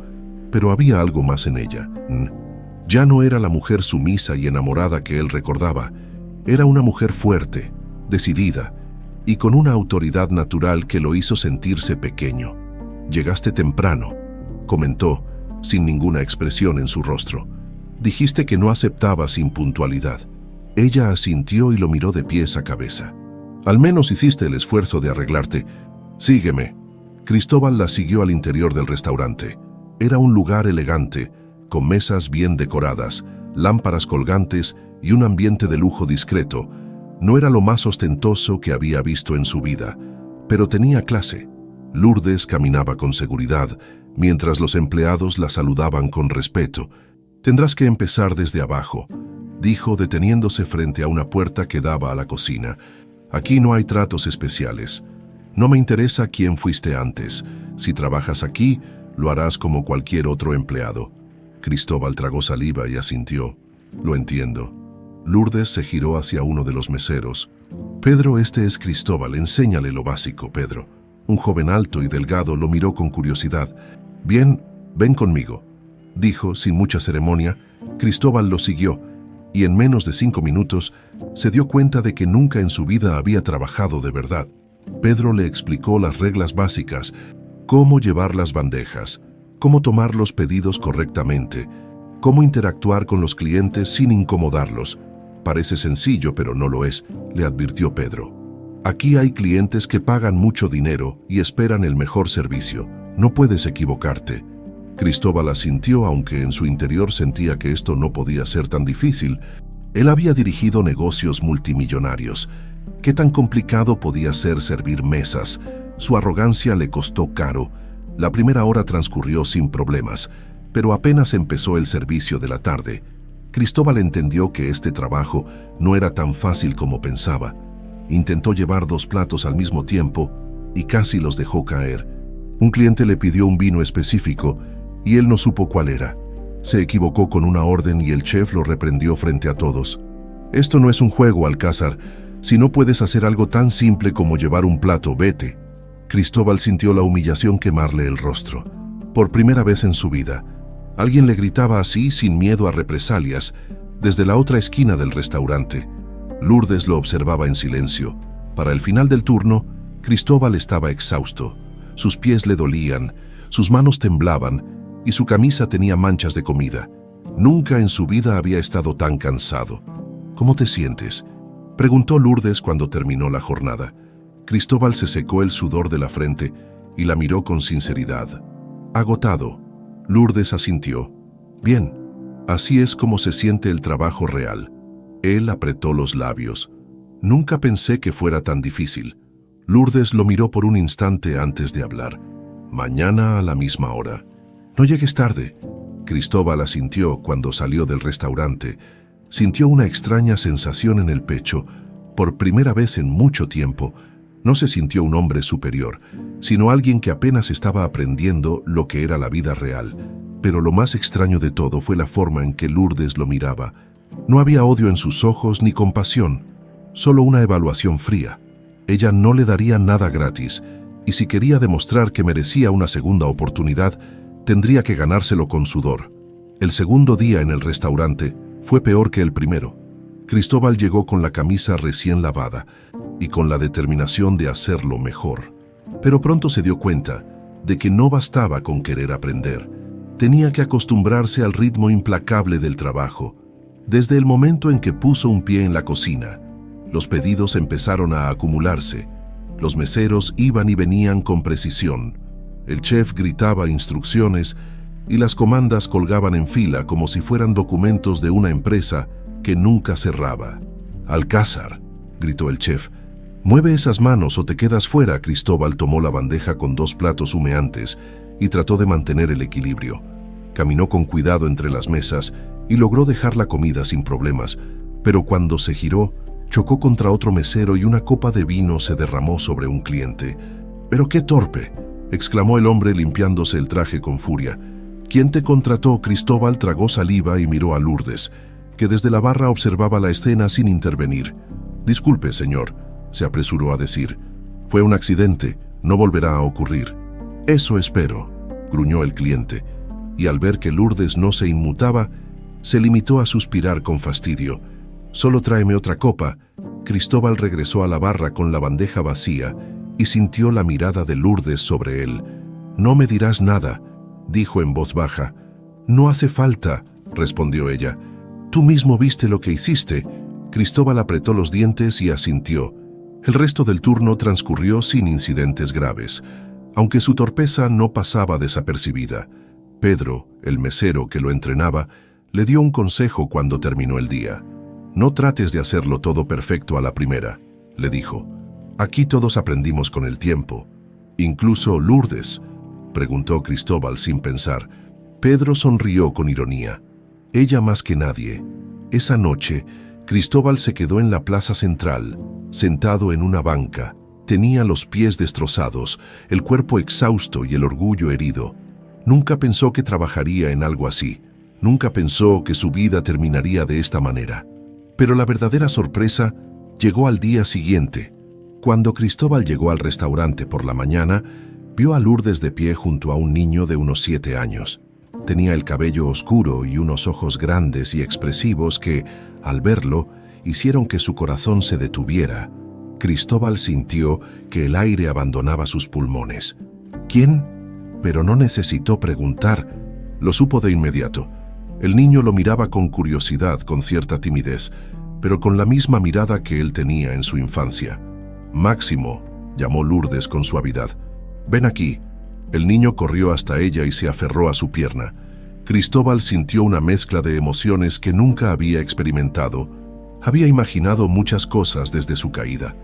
Pero había algo más en ella. Ya no era la mujer sumisa y enamorada que él recordaba. Era una mujer fuerte, decidida y con una autoridad natural que lo hizo sentirse pequeño. «Llegaste temprano», comentó, sin ninguna expresión en su rostro. «Dijiste que no aceptabas impuntualidad». Ella asintió y lo miró de pies a cabeza. «Al menos hiciste el esfuerzo de arreglarte. Sígueme». Cristóbal la siguió al interior del restaurante. Era un lugar elegante, con mesas bien decoradas, lámparas colgantes y un ambiente de lujo discreto. No era lo más ostentoso que había visto en su vida, pero tenía clase. Lourdes caminaba con seguridad, mientras los empleados la saludaban con respeto. «Tendrás que empezar desde abajo», dijo, deteniéndose frente a una puerta que daba a la cocina. «Aquí no hay tratos especiales. No me interesa quién fuiste antes. Si trabajas aquí, lo harás como cualquier otro empleado». Cristóbal tragó saliva y asintió. «Lo entiendo». Lourdes se giró hacia uno de los meseros. «Pedro, este es Cristóbal. Enséñale lo básico, Pedro». Un joven alto y delgado lo miró con curiosidad. «Bien, ven conmigo», dijo sin mucha ceremonia. Cristóbal lo siguió, y en menos de 5 minutos se dio cuenta de que nunca en su vida había trabajado de verdad. Pedro le explicó las reglas básicas, cómo llevar las bandejas, cómo tomar los pedidos correctamente, cómo interactuar con los clientes sin incomodarlos. «Parece sencillo, pero no lo es», le advirtió Pedro. «Aquí hay clientes que pagan mucho dinero y esperan el mejor servicio. No puedes equivocarte». Cristóbal asintió, aunque en su interior sentía que esto no podía ser tan difícil. Él había dirigido negocios multimillonarios. ¿Qué tan complicado podía ser servir mesas? Su arrogancia le costó caro. La primera hora transcurrió sin problemas, pero apenas empezó el servicio de la tarde, Cristóbal entendió que este trabajo no era tan fácil como pensaba. Intentó llevar 2 platos al mismo tiempo y casi los dejó caer. Un cliente le pidió un vino específico y él no supo cuál era. Se equivocó con una orden y el chef lo reprendió frente a todos. «Esto no es un juego, Alcázar. Si no puedes hacer algo tan simple como llevar un plato, vete». Cristóbal sintió la humillación quemarle el rostro. Por primera vez en su vida, alguien le gritaba así sin miedo a represalias desde la otra esquina del restaurante. Lourdes lo observaba en silencio. Para el final del turno, Cristóbal estaba exhausto. Sus pies le dolían, sus manos temblaban y su camisa tenía manchas de comida. Nunca en su vida había estado tan cansado. ¿Cómo te sientes?, preguntó Lourdes cuando terminó la jornada. Cristóbal se secó el sudor de la frente y la miró con sinceridad. Agotado. Lourdes asintió. Bien, así es como se siente el trabajo real. Él apretó los labios. Nunca pensé que fuera tan difícil. Lourdes lo miró por un instante antes de hablar. Mañana a la misma hora. No llegues tarde. Cristóbal asintió cuando salió del restaurante. Sintió una extraña sensación en el pecho. Por primera vez en mucho tiempo, no se sintió un hombre superior, sino alguien que apenas estaba aprendiendo lo que era la vida real. Pero lo más extraño de todo fue la forma en que Lourdes lo miraba. No había odio en sus ojos ni compasión, solo una evaluación fría. Ella no le daría nada gratis, y si quería demostrar que merecía una segunda oportunidad, tendría que ganárselo con sudor. El segundo día en el restaurante fue peor que el primero. Cristóbal llegó con la camisa recién lavada y con la determinación de hacerlo mejor. Pero pronto se dio cuenta de que no bastaba con querer aprender. Tenía que acostumbrarse al ritmo implacable del trabajo. Desde el momento en que puso un pie en la cocina, los pedidos empezaron a acumularse. Los meseros iban y venían con precisión. El chef gritaba instrucciones y las comandas colgaban en fila como si fueran documentos de una empresa que nunca cerraba. «Alcázar», gritó el chef. «Mueve esas manos o te quedas fuera». Cristóbal tomó la bandeja con 2 platos humeantes y trató de mantener el equilibrio. Caminó con cuidado entre las mesas y logró dejar la comida sin problemas, pero cuando se giró, chocó contra otro mesero y una copa de vino se derramó sobre un cliente. «¡Pero qué torpe!», exclamó el hombre limpiándose el traje con furia. «¿Quién te contrató?». Cristóbal tragó saliva y miró a Lourdes, que desde la barra observaba la escena sin intervenir. «Disculpe, señor», se apresuró a decir. «Fue un accidente, no volverá a ocurrir». «Eso espero», gruñó el cliente, y al ver que Lourdes no se inmutaba, se limitó a suspirar con fastidio. «Solo tráeme otra copa». Cristóbal regresó a la barra con la bandeja vacía y sintió la mirada de Lourdes sobre él. «No me dirás nada», dijo en voz baja. «No hace falta», respondió ella. «Tú mismo viste lo que hiciste». Cristóbal apretó los dientes y asintió. El resto del turno transcurrió sin incidentes graves, aunque su torpeza no pasaba desapercibida. Pedro, el mesero que lo entrenaba, le dio un consejo cuando terminó el día. «No trates de hacerlo todo perfecto a la primera», le dijo. «Aquí todos aprendimos con el tiempo». «¿Incluso Lourdes?», preguntó Cristóbal sin pensar. Pedro sonrió con ironía. «Ella más que nadie». Esa noche, Cristóbal se quedó en la plaza central, sentado en una banca. Tenía los pies destrozados, el cuerpo exhausto y el orgullo herido. Nunca pensó que trabajaría en algo así. Nunca pensó que su vida terminaría de esta manera. Pero la verdadera sorpresa llegó al día siguiente. Cuando Cristóbal llegó al restaurante por la mañana, vio a Lourdes de pie junto a un niño de unos 7 años. Tenía el cabello oscuro y unos ojos grandes y expresivos que, al verlo, hicieron que su corazón se detuviera. Cristóbal sintió que el aire abandonaba sus pulmones. «¿Quién?», pero no necesitó preguntar. Lo supo de inmediato. El niño lo miraba con curiosidad, con cierta timidez, pero con la misma mirada que él tenía en su infancia. «Máximo», llamó Lourdes con suavidad. «Ven aquí». El niño corrió hasta ella y se aferró a su pierna. Cristóbal sintió una mezcla de emociones que nunca había experimentado. Había imaginado muchas cosas desde su caída,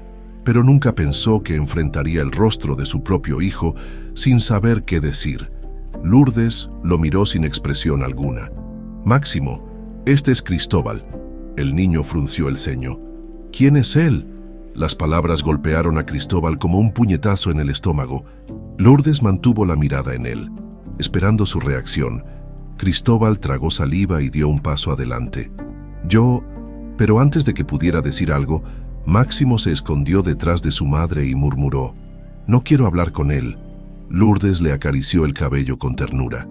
pero nunca pensó que enfrentaría el rostro de su propio hijo sin saber qué decir. Lourdes lo miró sin expresión alguna. «Máximo, este es Cristóbal». El niño frunció el ceño. «¿Quién es él?». Las palabras golpearon a Cristóbal como un puñetazo en el estómago. Lourdes mantuvo la mirada en él, esperando su reacción. Cristóbal tragó saliva y dio un paso adelante. «Yo…». Pero antes de que pudiera decir algo, Máximo se escondió detrás de su madre y murmuró: «No quiero hablar con él». Lourdes le acarició el cabello con ternura.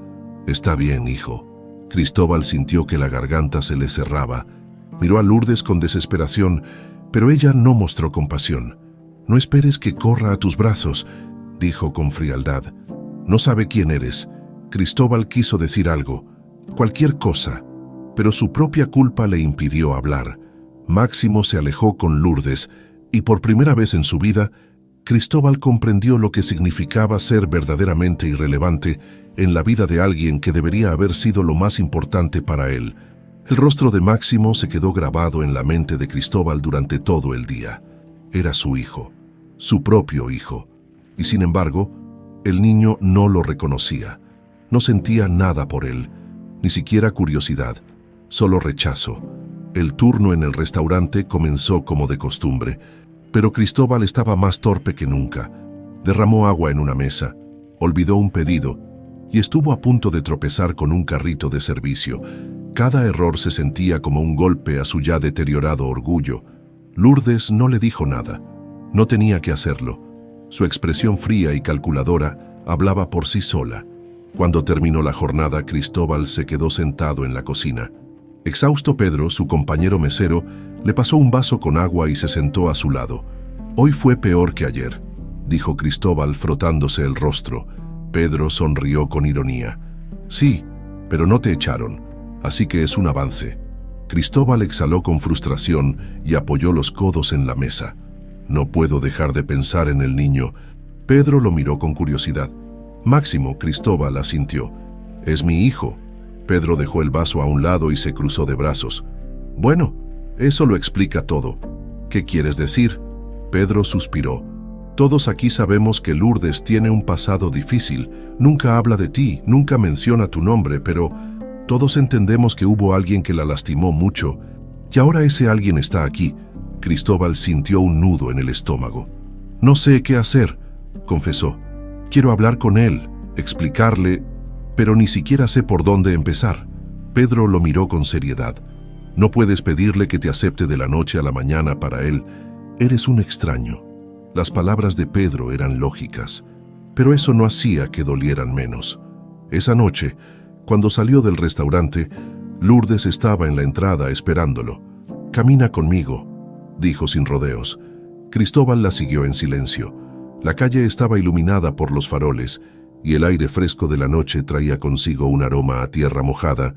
«Está bien, hijo». Cristóbal sintió que la garganta se le cerraba. Miró a Lourdes con desesperación, pero ella no mostró compasión. «No esperes que corra a tus brazos», dijo con frialdad. «No sabe quién eres». Cristóbal quiso decir algo, cualquier cosa, pero su propia culpa le impidió hablar. Máximo se alejó con Lourdes, y por primera vez en su vida, Cristóbal comprendió lo que significaba ser verdaderamente irrelevante en la vida de alguien que debería haber sido lo más importante para él. El rostro de Máximo se quedó grabado en la mente de Cristóbal durante todo el día. Era su hijo, su propio hijo, y sin embargo, el niño no lo reconocía. No sentía nada por él, ni siquiera curiosidad, solo rechazo. El turno en el restaurante comenzó como de costumbre, pero Cristóbal estaba más torpe que nunca. Derramó agua en una mesa, olvidó un pedido y estuvo a punto de tropezar con un carrito de servicio. Cada error se sentía como un golpe a su ya deteriorado orgullo. Lourdes no le dijo nada. No tenía que hacerlo. Su expresión fría y calculadora hablaba por sí sola. Cuando terminó la jornada, Cristóbal se quedó sentado en la cocina. Exhausto, Pedro, su compañero mesero, le pasó un vaso con agua y se sentó a su lado. «Hoy fue peor que ayer», dijo Cristóbal frotándose el rostro. Pedro sonrió con ironía. «Sí, pero no te echaron, así que es un avance». Cristóbal exhaló con frustración y apoyó los codos en la mesa. «No puedo dejar de pensar en el niño». Pedro lo miró con curiosidad. «Máximo», Cristóbal asintió. «Es mi hijo». Pedro dejó el vaso a un lado y se cruzó de brazos. «Bueno, eso lo explica todo». «¿Qué quieres decir?». Pedro suspiró. «Todos aquí sabemos que Lourdes tiene un pasado difícil. Nunca habla de ti, nunca menciona tu nombre, pero todos entendemos que hubo alguien que la lastimó mucho. Y ahora ese alguien está aquí». Cristóbal sintió un nudo en el estómago. «No sé qué hacer», confesó. «Quiero hablar con él, explicarle, pero ni siquiera sé por dónde empezar». Pedro lo miró con seriedad. «No puedes pedirle que te acepte de la noche a la mañana para él. Eres un extraño». Las palabras de Pedro eran lógicas, pero eso no hacía que dolieran menos. Esa noche, cuando salió del restaurante, Lourdes estaba en la entrada esperándolo. «Camina conmigo», dijo sin rodeos. Cristóbal la siguió en silencio. La calle estaba iluminada por los faroles y el aire fresco de la noche traía consigo un aroma a tierra mojada.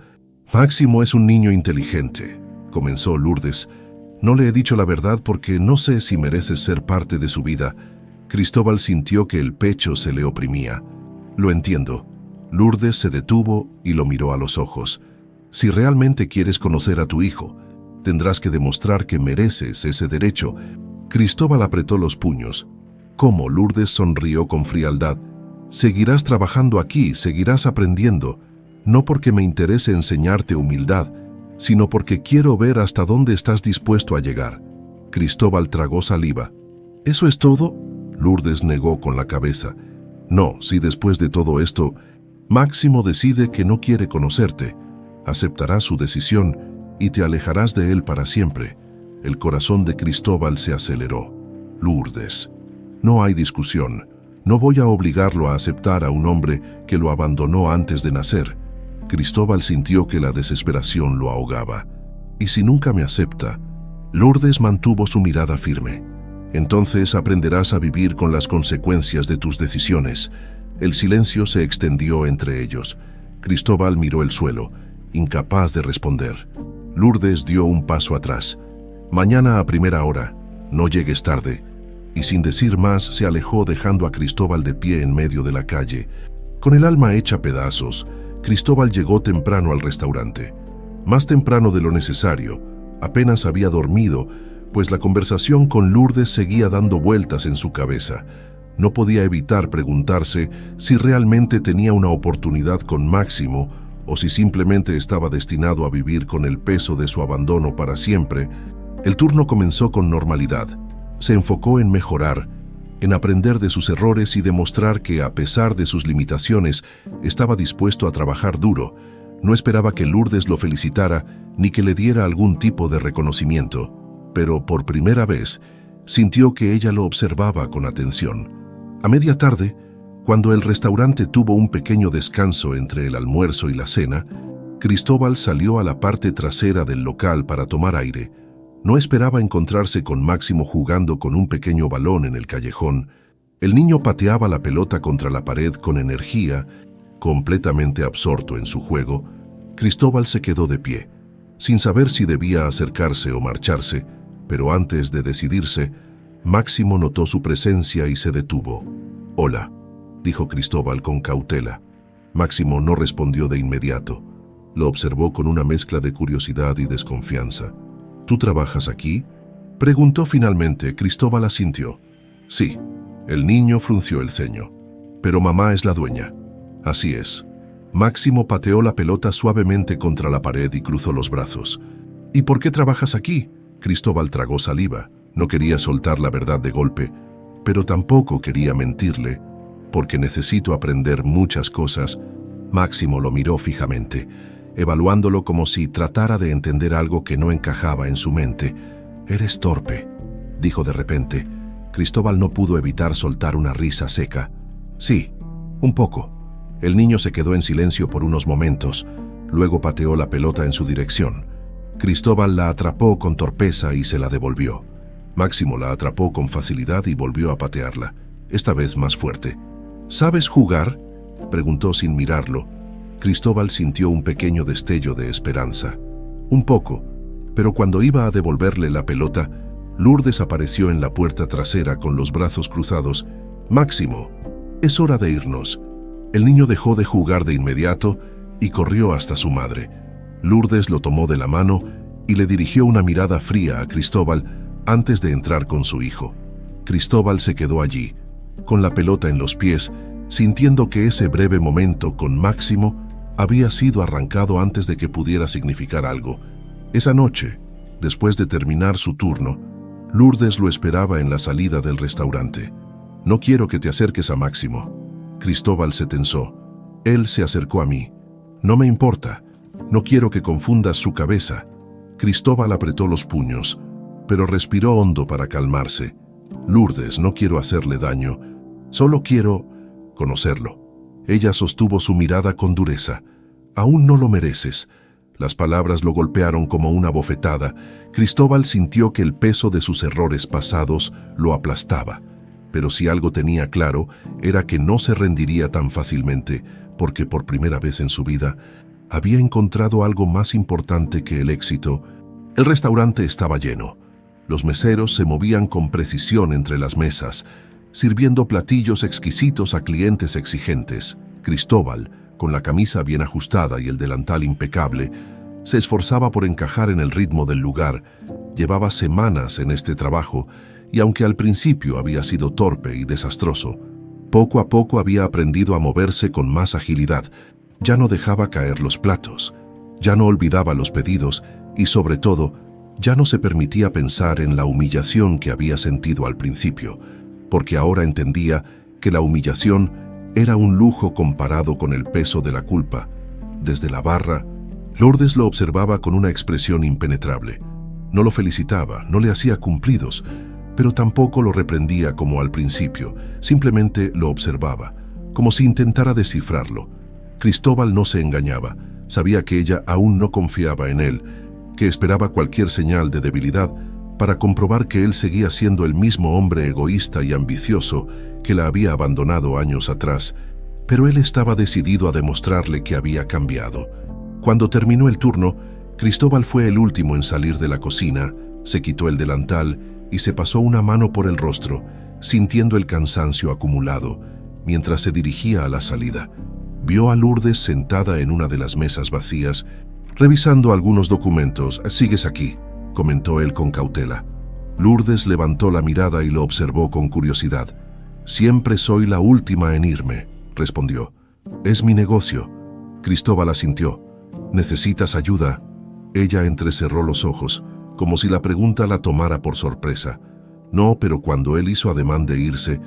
«Máximo es un niño inteligente», comenzó Lourdes. «No le he dicho la verdad porque no sé si mereces ser parte de su vida». Cristóbal sintió que el pecho se le oprimía. «Lo entiendo». Lourdes se detuvo y lo miró a los ojos. «Si realmente quieres conocer a tu hijo, tendrás que demostrar que mereces ese derecho». Cristóbal apretó los puños. «¿Cómo?». Lourdes sonrió con frialdad. «Seguirás trabajando aquí, seguirás aprendiendo, no porque me interese enseñarte humildad, sino porque quiero ver hasta dónde estás dispuesto a llegar». Cristóbal tragó saliva. «¿Eso es todo?». Lourdes negó con la cabeza. «No, si después de todo esto, Máximo decide que no quiere conocerte, aceptarás su decisión y te alejarás de él para siempre». El corazón de Cristóbal se aceleró. «Lourdes, no hay discusión. No voy a obligarlo a aceptar a un hombre que lo abandonó antes de nacer». Cristóbal sintió que la desesperación lo ahogaba. «¿Y si nunca me acepta?». Lourdes mantuvo su mirada firme. «Entonces aprenderás a vivir con las consecuencias de tus decisiones». El silencio se extendió entre ellos. Cristóbal miró el suelo, incapaz de responder. Lourdes dio un paso atrás. «Mañana a primera hora, no llegues tarde». Y sin decir más se alejó dejando a Cristóbal de pie en medio de la calle. Con el alma hecha pedazos, Cristóbal llegó temprano al restaurante. Más temprano de lo necesario, apenas había dormido, pues la conversación con Lourdes seguía dando vueltas en su cabeza. No podía evitar preguntarse si realmente tenía una oportunidad con Máximo o si simplemente estaba destinado a vivir con el peso de su abandono para siempre. El turno comenzó con normalidad. Se enfocó en mejorar, en aprender de sus errores y demostrar que, a pesar de sus limitaciones, estaba dispuesto a trabajar duro. No esperaba que Lourdes lo felicitara ni que le diera algún tipo de reconocimiento, pero por primera vez sintió que ella lo observaba con atención. A media tarde, Cuando el restaurante tuvo un pequeño descanso entre el almuerzo y la cena, Cristóbal salió a la parte trasera del local para tomar aire. No esperaba encontrarse con Máximo jugando con un pequeño balón en el callejón. El niño pateaba la pelota contra la pared con energía. Completamente absorto en su juego, Cristóbal se quedó de pie, sin saber si debía acercarse o marcharse, pero antes de decidirse, Máximo notó su presencia y se detuvo. «Hola», dijo Cristóbal con cautela. Máximo no respondió de inmediato. Lo observó con una mezcla de curiosidad y desconfianza. «¿Tú trabajas aquí?», preguntó finalmente. Cristóbal asintió. «Sí». El niño frunció el ceño. «Pero mamá es la dueña». «Así es». Máximo pateó la pelota suavemente contra la pared y cruzó los brazos. «¿Y por qué trabajas aquí?». Cristóbal tragó saliva. No quería soltar la verdad de golpe, pero tampoco quería mentirle. «Porque necesito aprender muchas cosas». Máximo lo miró fijamente, evaluándolo como si tratara de entender algo que no encajaba en su mente. «Eres torpe», dijo de repente. Cristóbal no pudo evitar soltar una risa seca. «Sí, un poco». El niño se quedó en silencio por unos momentos, luego pateó la pelota en su dirección. Cristóbal la atrapó con torpeza y se la devolvió. Máximo la atrapó con facilidad y volvió a patearla, esta vez más fuerte. «¿Sabes jugar?», preguntó sin mirarlo. Cristóbal sintió un pequeño destello de esperanza. «Un poco», pero cuando iba a devolverle la pelota, Lourdes apareció en la puerta trasera con los brazos cruzados. «Máximo, es hora de irnos». El niño dejó de jugar de inmediato y corrió hasta su madre. Lourdes lo tomó de la mano y le dirigió una mirada fría a Cristóbal antes de entrar con su hijo. Cristóbal se quedó allí, con la pelota en los pies, sintiendo que ese breve momento con Máximo había sido arrancado antes de que pudiera significar algo. Esa noche, después de terminar su turno, Lourdes lo esperaba en la salida del restaurante. «No quiero que te acerques a Máximo». Cristóbal se tensó. Él se acercó a mí. «No me importa. No quiero que confundas su cabeza». Cristóbal apretó los puños, pero respiró hondo para calmarse. «Lourdes, no quiero hacerle daño. Solo quiero conocerlo». Ella sostuvo su mirada con dureza. «Aún no lo mereces». Las palabras lo golpearon como una bofetada. Cristóbal sintió que el peso de sus errores pasados lo aplastaba. Pero si algo tenía claro, era que no se rendiría tan fácilmente, porque por primera vez en su vida había encontrado algo más importante que el éxito. El restaurante estaba lleno. Los meseros se movían con precisión entre las mesas, sirviendo platillos exquisitos a clientes exigentes. Cristóbal, con la camisa bien ajustada y el delantal impecable, se esforzaba por encajar en el ritmo del lugar. Llevaba semanas en este trabajo, y aunque al principio había sido torpe y desastroso, poco a poco había aprendido a moverse con más agilidad. Ya no dejaba caer los platos, ya no olvidaba los pedidos y, sobre todo, ya no se permitía pensar en la humillación que había sentido al principio, porque ahora entendía que la humillación era un lujo comparado con el peso de la culpa. Desde la barra, Lourdes lo observaba con una expresión impenetrable. No lo felicitaba, no le hacía cumplidos, pero tampoco lo reprendía como al principio, simplemente lo observaba, como si intentara descifrarlo. Cristóbal no se engañaba, sabía que ella aún no confiaba en él, que esperaba cualquier señal de debilidad para comprobar que él seguía siendo el mismo hombre egoísta y ambicioso que la había abandonado años atrás, pero él estaba decidido a demostrarle que había cambiado. Cuando terminó el turno, Cristóbal fue el último en salir de la cocina, se quitó el delantal y se pasó una mano por el rostro, sintiendo el cansancio acumulado, mientras se dirigía a la salida. Vio a Lourdes sentada en una de las mesas vacías, revisando algunos documentos. «Sigues aquí», comentó él con cautela. Lourdes levantó la mirada y lo observó con curiosidad. «Siempre soy la última en irme», respondió. «Es mi negocio». Cristóbal asintió. «¿Necesitas ayuda?». Ella entrecerró los ojos, como si la pregunta la tomara por sorpresa. No, pero cuando él hizo ademán de irse,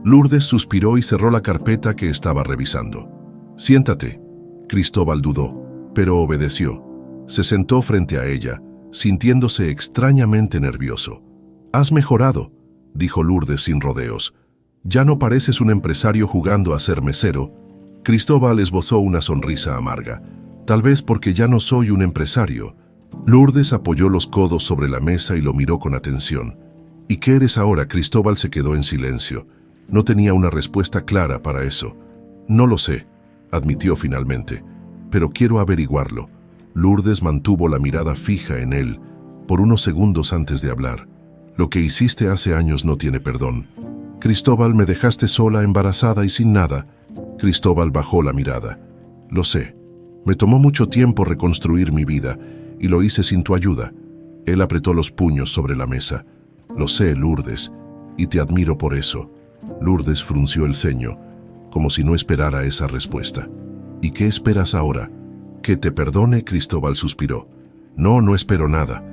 Lourdes suspiró y cerró la carpeta que estaba revisando. «Siéntate». Cristóbal dudó, pero obedeció. Se sentó frente a ella, sintiéndose extrañamente nervioso. «Has mejorado», dijo Lourdes sin rodeos. Ya no pareces un empresario jugando a ser mesero. Cristóbal esbozó una sonrisa amarga. Tal vez porque ya no soy un empresario. Lourdes apoyó los codos sobre la mesa y lo miró con atención. ¿Y qué eres ahora? Cristóbal se quedó en silencio. No tenía una respuesta clara para eso. No lo sé, admitió finalmente, pero quiero averiguarlo. Lourdes mantuvo la mirada fija en él por unos segundos antes de hablar. Lo que hiciste hace años no tiene perdón. Cristóbal, me dejaste sola, embarazada y sin nada. Cristóbal bajó la mirada. Lo sé. Me tomó mucho tiempo reconstruir mi vida y lo hice sin tu ayuda. Él apretó los puños sobre la mesa. Lo sé, Lourdes, y te admiro por eso. Lourdes frunció el ceño, como si no esperara esa respuesta. ¿Y qué esperas ahora? ¿Que te perdone? Cristóbal suspiró. No, no espero nada,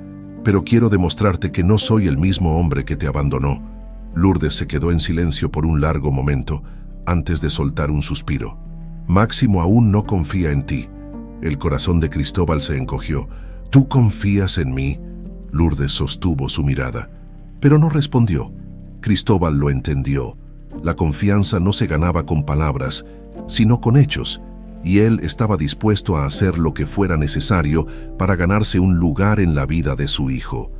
pero quiero demostrarte que no soy el mismo hombre que te abandonó. Lourdes se quedó en silencio por un largo momento, antes de soltar un suspiro. Máximo aún no confía en ti. El corazón de Cristóbal se encogió. ¿Tú confías en mí? Lourdes sostuvo su mirada, pero no respondió. Cristóbal lo entendió. La confianza no se ganaba con palabras, sino con hechos, y él estaba dispuesto a hacer lo que fuera necesario para ganarse un lugar en la vida de su hijo.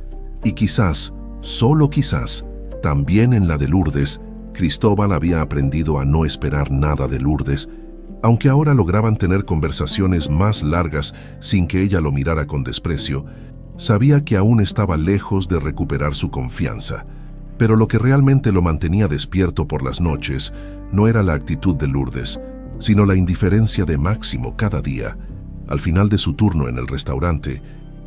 Y quizás, solo quizás, también en la de Lourdes, Cristóbal había aprendido a no esperar nada de Lourdes, aunque ahora lograban tener conversaciones más largas sin que ella lo mirara con desprecio. Sabía que aún estaba lejos de recuperar su confianza, pero lo que realmente lo mantenía despierto por las noches no era la actitud de Lourdes, sino la indiferencia de Máximo cada día. Al final de su turno en el restaurante,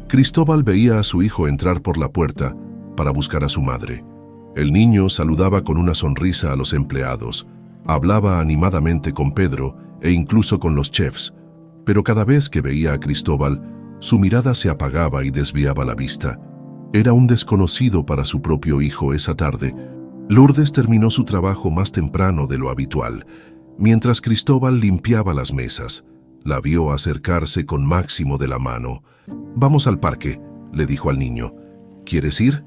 Cristóbal veía a su hijo entrar por la puerta para buscar a su madre. El niño saludaba con una sonrisa a los empleados, hablaba animadamente con Pedro e incluso con los chefs, pero cada vez que veía a Cristóbal, su mirada se apagaba y desviaba la vista. Era un desconocido para su propio hijo esa tarde. Lourdes terminó su trabajo más temprano de lo habitual. Mientras Cristóbal limpiaba las mesas, la vio acercarse con Máximo de la mano. «Vamos al parque», le dijo al niño. «¿Quieres ir?»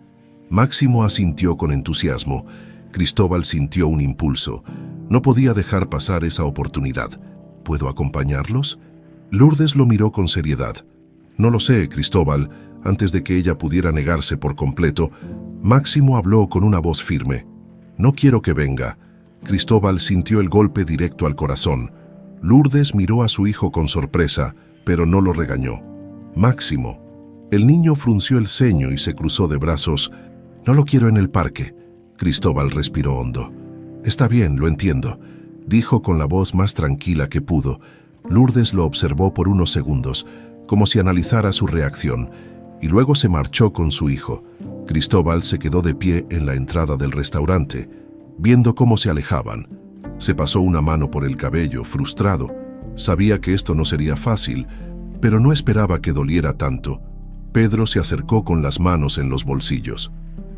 Máximo asintió con entusiasmo. Cristóbal sintió un impulso. No podía dejar pasar esa oportunidad. ¿Puedo acompañarlos? Lourdes lo miró con seriedad. No lo sé, Cristóbal. Antes de que ella pudiera negarse por completo, Máximo habló con una voz firme. No quiero que venga. Cristóbal sintió el golpe directo al corazón. Lourdes miró a su hijo con sorpresa, pero no lo regañó. Máximo. El niño frunció el ceño y se cruzó de brazos. No lo quiero en el parque. Cristóbal respiró hondo. Está bien, lo entiendo, dijo con la voz más tranquila que pudo. Lourdes lo observó por unos segundos, como si analizara su reacción, y luego se marchó con su hijo. Cristóbal se quedó de pie en la entrada del restaurante, viendo cómo se alejaban. Se pasó una mano por el cabello, frustrado. Sabía que esto no sería fácil, pero no esperaba que doliera tanto. Pedro se acercó con las manos en los bolsillos.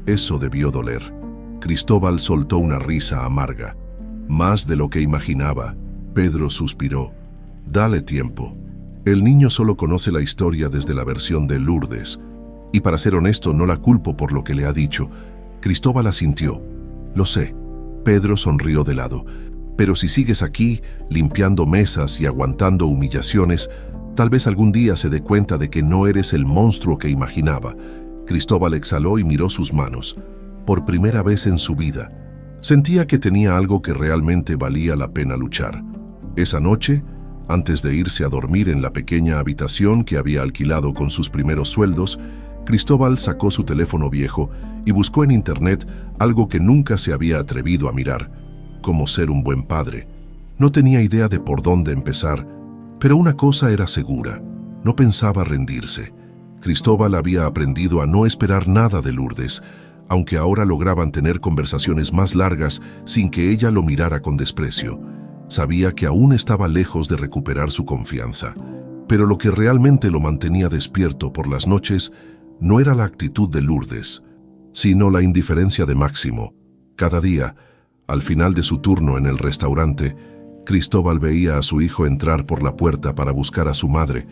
Eso debió doler. Cristóbal soltó una risa amarga. Más de lo que imaginaba. Pedro suspiró. Dale tiempo. El niño solo conoce la historia desde la versión de Lourdes. Y para ser honesto, no la culpo por lo que le ha dicho. Cristóbal asintió. Lo sé. Pedro sonrió de lado. Pero si sigues aquí, limpiando mesas y aguantando humillaciones, tal vez algún día se dé cuenta de que no eres el monstruo que imaginaba. Cristóbal exhaló y miró sus manos. Por primera vez en su vida, sentía que tenía algo que realmente valía la pena luchar. Esa noche, antes de irse a dormir en la pequeña habitación que había alquilado con sus primeros sueldos, Cristóbal sacó su teléfono viejo y buscó en internet algo que nunca se había atrevido a mirar: cómo ser un buen padre. No tenía idea de por dónde empezar, pero una cosa era segura: no pensaba rendirse. Cristóbal había aprendido a no esperar nada de Lourdes, aunque ahora lograban tener conversaciones más largas sin que ella lo mirara con desprecio. Sabía que aún estaba lejos de recuperar su confianza, pero lo que realmente lo mantenía despierto por las noches no era la actitud de Lourdes, sino la indiferencia de Máximo. Cada día, al final de su turno en el restaurante, Cristóbal veía a su hijo entrar por la puerta para buscar a su madre.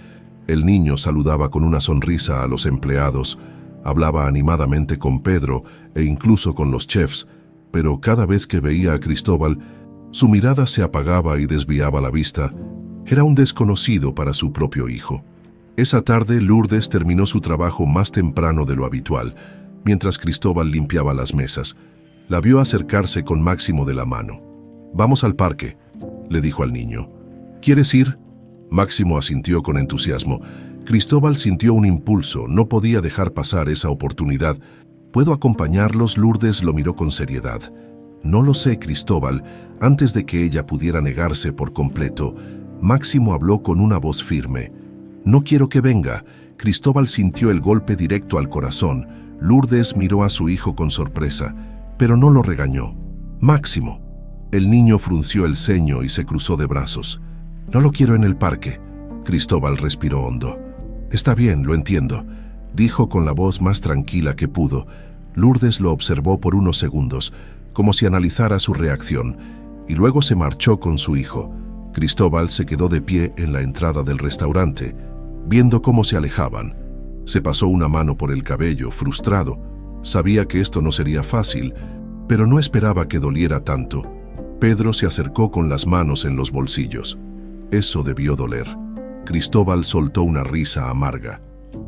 El niño saludaba con una sonrisa a los empleados, hablaba animadamente con Pedro e incluso con los chefs, pero cada vez que veía a Cristóbal, su mirada se apagaba y desviaba la vista. Era un desconocido para su propio hijo. Esa tarde, Lourdes terminó su trabajo más temprano de lo habitual, mientras Cristóbal limpiaba las mesas. La vio acercarse con Máximo de la mano. «Vamos al parque», le dijo al niño. «¿Quieres ir?» Máximo asintió con entusiasmo. Cristóbal sintió un impulso, no podía dejar pasar esa oportunidad. «¿Puedo acompañarlos?» Lourdes lo miró con seriedad. «No lo sé, Cristóbal». Antes de que ella pudiera negarse por completo, Máximo habló con una voz firme. «No quiero que venga». Cristóbal sintió el golpe directo al corazón. Lourdes miró a su hijo con sorpresa, pero no lo regañó. «Máximo». El niño frunció el ceño y se cruzó de brazos. «No lo quiero en el parque». Cristóbal respiró hondo. «Está bien, lo entiendo», dijo con la voz más tranquila que pudo. Lourdes lo observó por unos segundos, como si analizara su reacción, y luego se marchó con su hijo. Cristóbal se quedó de pie en la entrada del restaurante, viendo cómo se alejaban. Se pasó una mano por el cabello, frustrado. Sabía que esto no sería fácil, pero no esperaba que doliera tanto. Pedro se acercó con las manos en los bolsillos. Eso debió doler. Cristóbal soltó una risa amarga.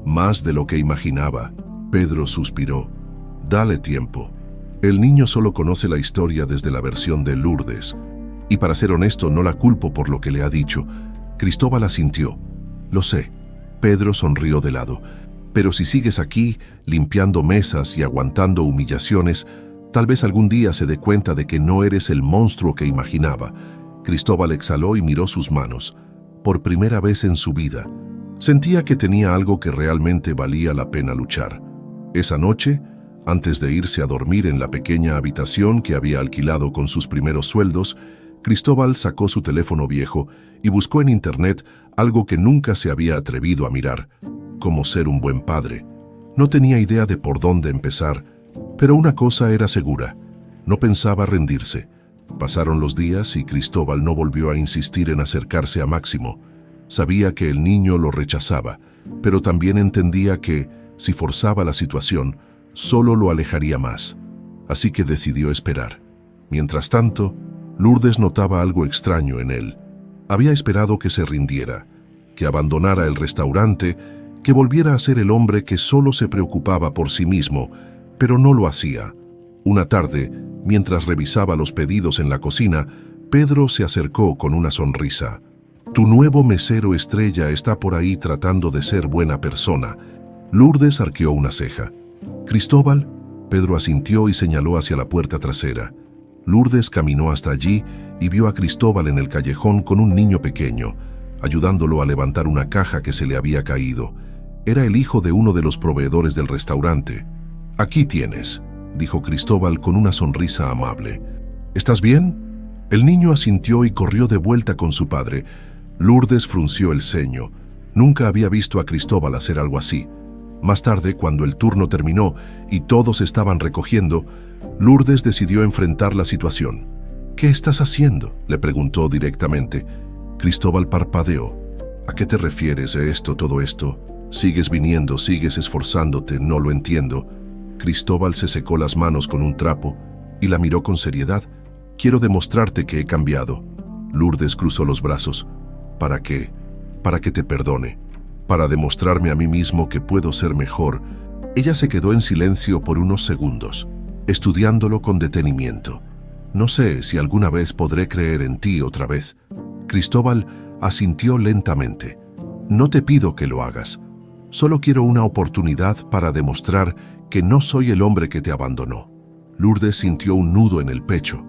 Más de lo que imaginaba. Pedro suspiró. «Dale tiempo». El niño solo conoce la historia desde la versión de Lourdes. Y para ser honesto, no la culpo por lo que le ha dicho. Cristóbal asintió. «Lo sé». Pedro sonrió de lado. «Pero si sigues aquí, limpiando mesas y aguantando humillaciones, tal vez algún día se dé cuenta de que no eres el monstruo que imaginaba». Cristóbal exhaló y miró sus manos. Por primera vez en su vida, sentía que tenía algo que realmente valía la pena luchar. Esa noche, antes de irse a dormir en la pequeña habitación que había alquilado con sus primeros sueldos, Cristóbal sacó su teléfono viejo y buscó en internet algo que nunca se había atrevido a mirar: cómo ser un buen padre. No tenía idea de por dónde empezar, pero una cosa era segura: no pensaba rendirse. Pasaron los días y Cristóbal no volvió a insistir en acercarse a Máximo. Sabía que el niño lo rechazaba, pero también entendía que, si forzaba la situación, solo lo alejaría más. Así que decidió esperar. Mientras tanto, Lourdes notaba algo extraño en él. Había esperado que se rindiera, que abandonara el restaurante, que volviera a ser el hombre que solo se preocupaba por sí mismo, pero no lo hacía. Una tarde, mientras revisaba los pedidos en la cocina, Pedro se acercó con una sonrisa. «Tu nuevo mesero estrella está por ahí tratando de ser buena persona». Lourdes arqueó una ceja. «¿Cristóbal?» Pedro asintió y señaló hacia la puerta trasera. Lourdes caminó hasta allí y vio a Cristóbal en el callejón con un niño pequeño, ayudándolo a levantar una caja que se le había caído. Era el hijo de uno de los proveedores del restaurante. «Aquí tienes», dijo Cristóbal con una sonrisa amable. «¿Estás bien?» El niño asintió y corrió de vuelta con su padre. Lourdes frunció el ceño. Nunca había visto a Cristóbal hacer algo así. Más tarde, cuando el turno terminó y todos estaban recogiendo, Lourdes decidió enfrentar la situación. «¿Qué estás haciendo?», le preguntó directamente. Cristóbal parpadeó. «¿A qué te refieres todo esto? Sigues viniendo, sigues esforzándote, no lo entiendo». Cristóbal se secó las manos con un trapo y la miró con seriedad. «Quiero demostrarte que he cambiado». Lourdes cruzó los brazos. «¿Para qué?» «Para que te perdone. Para demostrarme a mí mismo que puedo ser mejor». Ella se quedó en silencio por unos segundos, estudiándolo con detenimiento. «No sé si alguna vez podré creer en ti otra vez». Cristóbal asintió lentamente. «No te pido que lo hagas. Solo quiero una oportunidad para demostrar que no soy el hombre que te abandonó». Lourdes sintió un nudo en el pecho.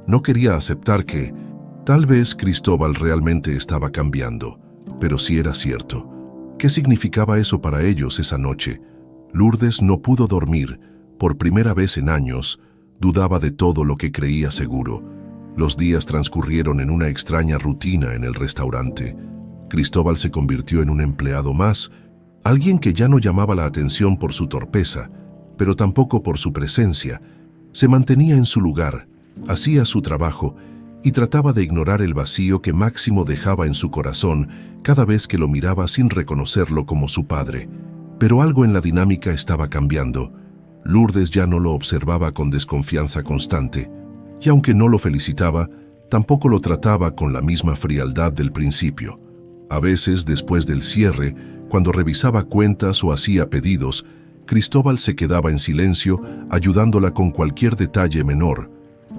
No quería aceptar que, tal vez Cristóbal realmente estaba cambiando, pero sí era cierto. ¿Qué significaba eso para ellos esa noche? Lourdes no pudo dormir. Por primera vez en años, dudaba de todo lo que creía seguro. Los días transcurrieron en una extraña rutina en el restaurante. Cristóbal se convirtió en un empleado más, alguien que ya no llamaba la atención por su torpeza, pero tampoco por su presencia. Se mantenía en su lugar, hacía su trabajo y trataba de ignorar el vacío que Máximo dejaba en su corazón cada vez que lo miraba sin reconocerlo como su padre. Pero algo en la dinámica estaba cambiando. Lourdes ya no lo observaba con desconfianza constante, y aunque no lo felicitaba, tampoco lo trataba con la misma frialdad del principio. A veces, después del cierre, cuando revisaba cuentas o hacía pedidos, Cristóbal se quedaba en silencio, ayudándola con cualquier detalle menor.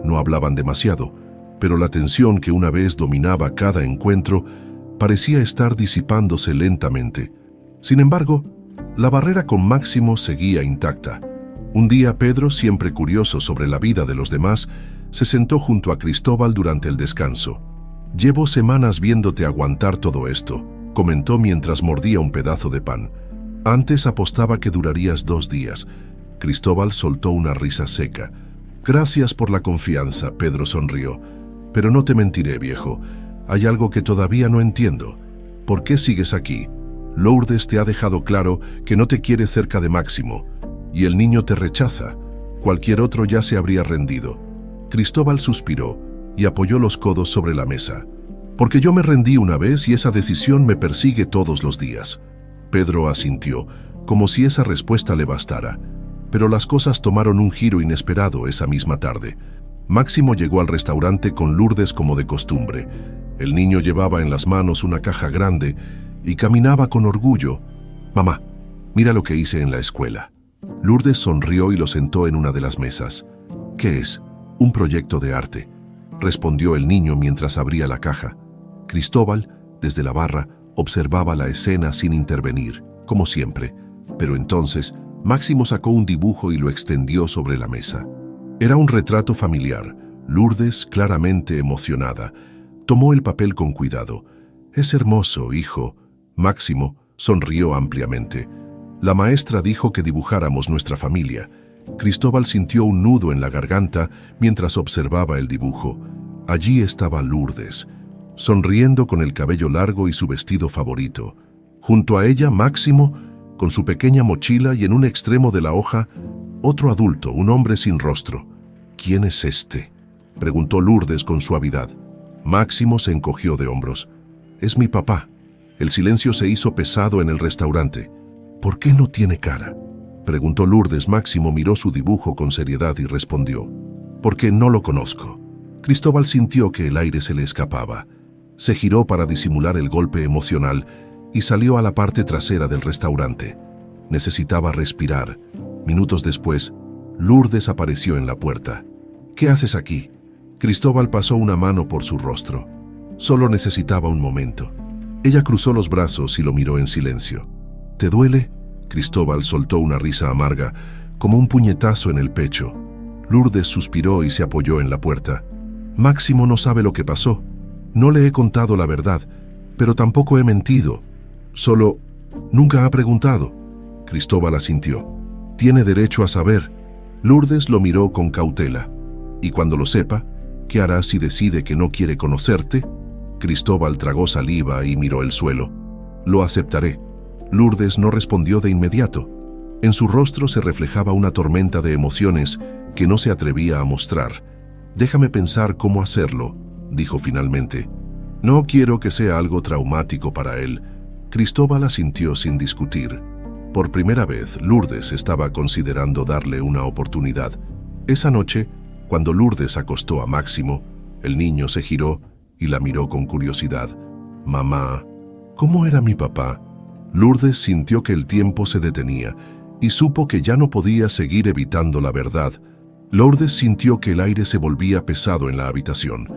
No hablaban demasiado, pero la tensión que una vez dominaba cada encuentro parecía estar disipándose lentamente. Sin embargo, la barrera con Máximo seguía intacta. Un día Pedro, siempre curioso sobre la vida de los demás, se sentó junto a Cristóbal durante el descanso. «Llevo semanas viéndote aguantar todo esto», comentó mientras mordía un pedazo de pan. «Antes apostaba que durarías 2 días». Cristóbal soltó una risa seca. «Gracias por la confianza», Pedro sonrió. «Pero no te mentiré, viejo. Hay algo que todavía no entiendo. ¿Por qué sigues aquí? Lourdes te ha dejado claro que no te quiere cerca de Máximo, y el niño te rechaza. Cualquier otro ya se habría rendido». Cristóbal suspiró y apoyó los codos sobre la mesa. «Porque yo me rendí una vez y esa decisión me persigue todos los días». Pedro asintió, como si esa respuesta le bastara. Pero las cosas tomaron un giro inesperado esa misma tarde. Máximo llegó al restaurante con Lourdes como de costumbre. El niño llevaba en las manos una caja grande y caminaba con orgullo. «Mamá, mira lo que hice en la escuela». Lourdes sonrió y lo sentó en una de las mesas. «¿Qué es?» «Un proyecto de arte», respondió el niño mientras abría la caja. Cristóbal, desde la barra, observaba la escena sin intervenir, como siempre. Pero entonces, Máximo sacó un dibujo y lo extendió sobre la mesa. Era un retrato familiar. Lourdes, claramente emocionada, tomó el papel con cuidado. «Es hermoso, hijo». Máximo sonrió ampliamente. «La maestra dijo que dibujáramos nuestra familia». Cristóbal sintió un nudo en la garganta mientras observaba el dibujo. Allí estaba Lourdes, sonriendo con el cabello largo y su vestido favorito. Junto a ella, Máximo, con su pequeña mochila, y en un extremo de la hoja, otro adulto, un hombre sin rostro. «¿Quién es este?», preguntó Lourdes con suavidad. Máximo se encogió de hombros. «Es mi papá». El silencio se hizo pesado en el restaurante. «¿Por qué no tiene cara?», preguntó Lourdes. Máximo miró su dibujo con seriedad y respondió: «Porque no lo conozco». Cristóbal sintió que el aire se le escapaba. Se giró para disimular el golpe emocional y salió a la parte trasera del restaurante. Necesitaba respirar. Minutos después, Lourdes apareció en la puerta. «¿Qué haces aquí?». Cristóbal pasó una mano por su rostro. Solo necesitaba un momento. Ella cruzó los brazos y lo miró en silencio. «¿Te duele?». Cristóbal soltó una risa amarga, como un puñetazo en el pecho. Lourdes suspiró y se apoyó en la puerta. «Máximo no sabe lo que pasó. No le he contado la verdad, pero tampoco he mentido. Solo, nunca ha preguntado». Cristóbal asintió. «Tiene derecho a saber». Lourdes lo miró con cautela. «Y cuando lo sepa, ¿qué hará si decide que no quiere conocerte?». Cristóbal tragó saliva y miró el suelo. «Lo aceptaré». Lourdes no respondió de inmediato. En su rostro se reflejaba una tormenta de emociones que no se atrevía a mostrar. «Déjame pensar cómo hacerlo», dijo finalmente. «No quiero que sea algo traumático para él». Cristóbal asintió sin discutir. Por primera vez, Lourdes estaba considerando darle una oportunidad. Esa noche, cuando Lourdes acostó a Máximo, el niño se giró y la miró con curiosidad. «Mamá, ¿cómo era mi papá?». Lourdes sintió que el tiempo se detenía y supo que ya no podía seguir evitando la verdad. Lourdes sintió que el aire se volvía pesado en la habitación.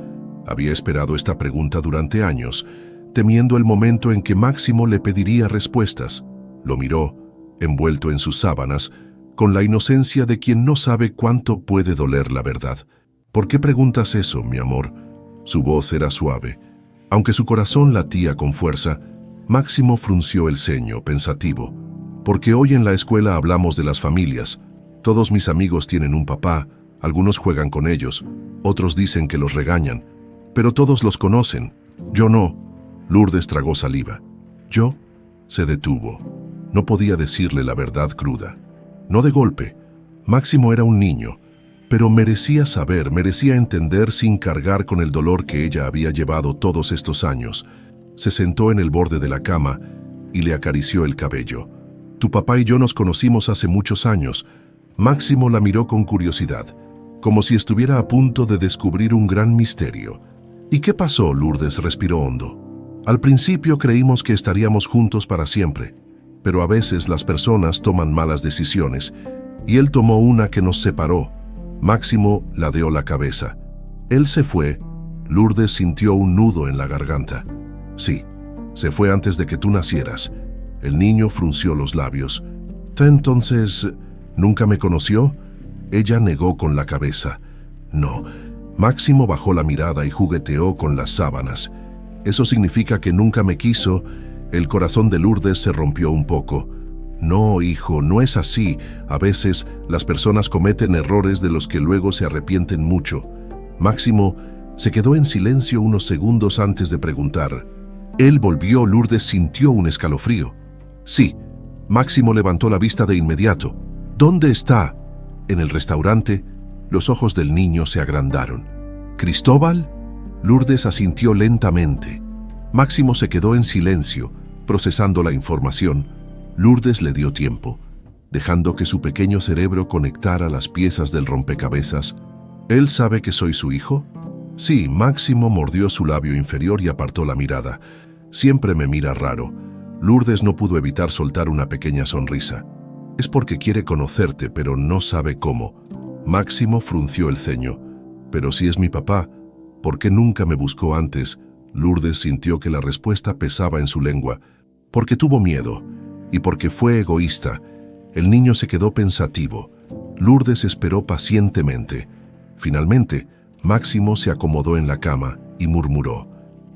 Había esperado esta pregunta durante años, temiendo el momento en que Máximo le pediría respuestas. Lo miró, envuelto en sus sábanas, con la inocencia de quien no sabe cuánto puede doler la verdad. «¿Por qué preguntas eso, mi amor?». Su voz era suave. Aunque su corazón latía con fuerza, Máximo frunció el ceño, pensativo. «Porque hoy en la escuela hablamos de las familias. Todos mis amigos tienen un papá, algunos juegan con ellos, otros dicen que los regañan, pero todos los conocen. Yo no». Lourdes tragó saliva. «¿Yo?». Se detuvo. No podía decirle la verdad cruda. No de golpe. Máximo era un niño, pero merecía saber, merecía entender sin cargar con el dolor que ella había llevado todos estos años. Se sentó en el borde de la cama y le acarició el cabello. «Tu papá y yo nos conocimos hace muchos años. Máximo la miró con curiosidad, como si estuviera a punto de descubrir un gran misterio. ¿Y qué pasó? Lourdes respiró hondo. Al principio creímos que estaríamos juntos para siempre, pero a veces las personas toman malas decisiones, y él tomó una que nos separó. Máximo ladeó la cabeza. Él se fue. Lourdes sintió un nudo en la garganta. Sí, se fue antes de que tú nacieras. El niño frunció los labios. Entonces, ¿nunca me conoció? Ella negó con la cabeza. No. Máximo bajó la mirada y jugueteó con las sábanas. Eso significa que nunca me quiso. El corazón de Lourdes se rompió un poco. No, hijo, no es así. A veces las personas cometen errores de los que luego se arrepienten mucho. Máximo se quedó en silencio unos segundos antes de preguntar. Él volvió. Lourdes sintió un escalofrío. Sí. Máximo levantó la vista de inmediato. ¿Dónde está? En el restaurante. Los ojos del niño se agrandaron. ¿Cristóbal? Lourdes asintió lentamente. Máximo se quedó en silencio, procesando la información. Lourdes le dio tiempo, dejando que su pequeño cerebro conectara las piezas del rompecabezas. ¿Él sabe que soy su hijo? Sí. Máximo mordió su labio inferior y apartó la mirada. Siempre me mira raro. Lourdes no pudo evitar soltar una pequeña sonrisa. Es porque quiere conocerte, pero no sabe cómo. Máximo frunció el ceño. Pero si es mi papá, ¿por qué nunca me buscó antes? Lourdes sintió que la respuesta pesaba en su lengua. Porque tuvo miedo y porque fue egoísta. El niño se quedó pensativo. Lourdes esperó pacientemente. Finalmente, Máximo se acomodó en la cama y murmuró: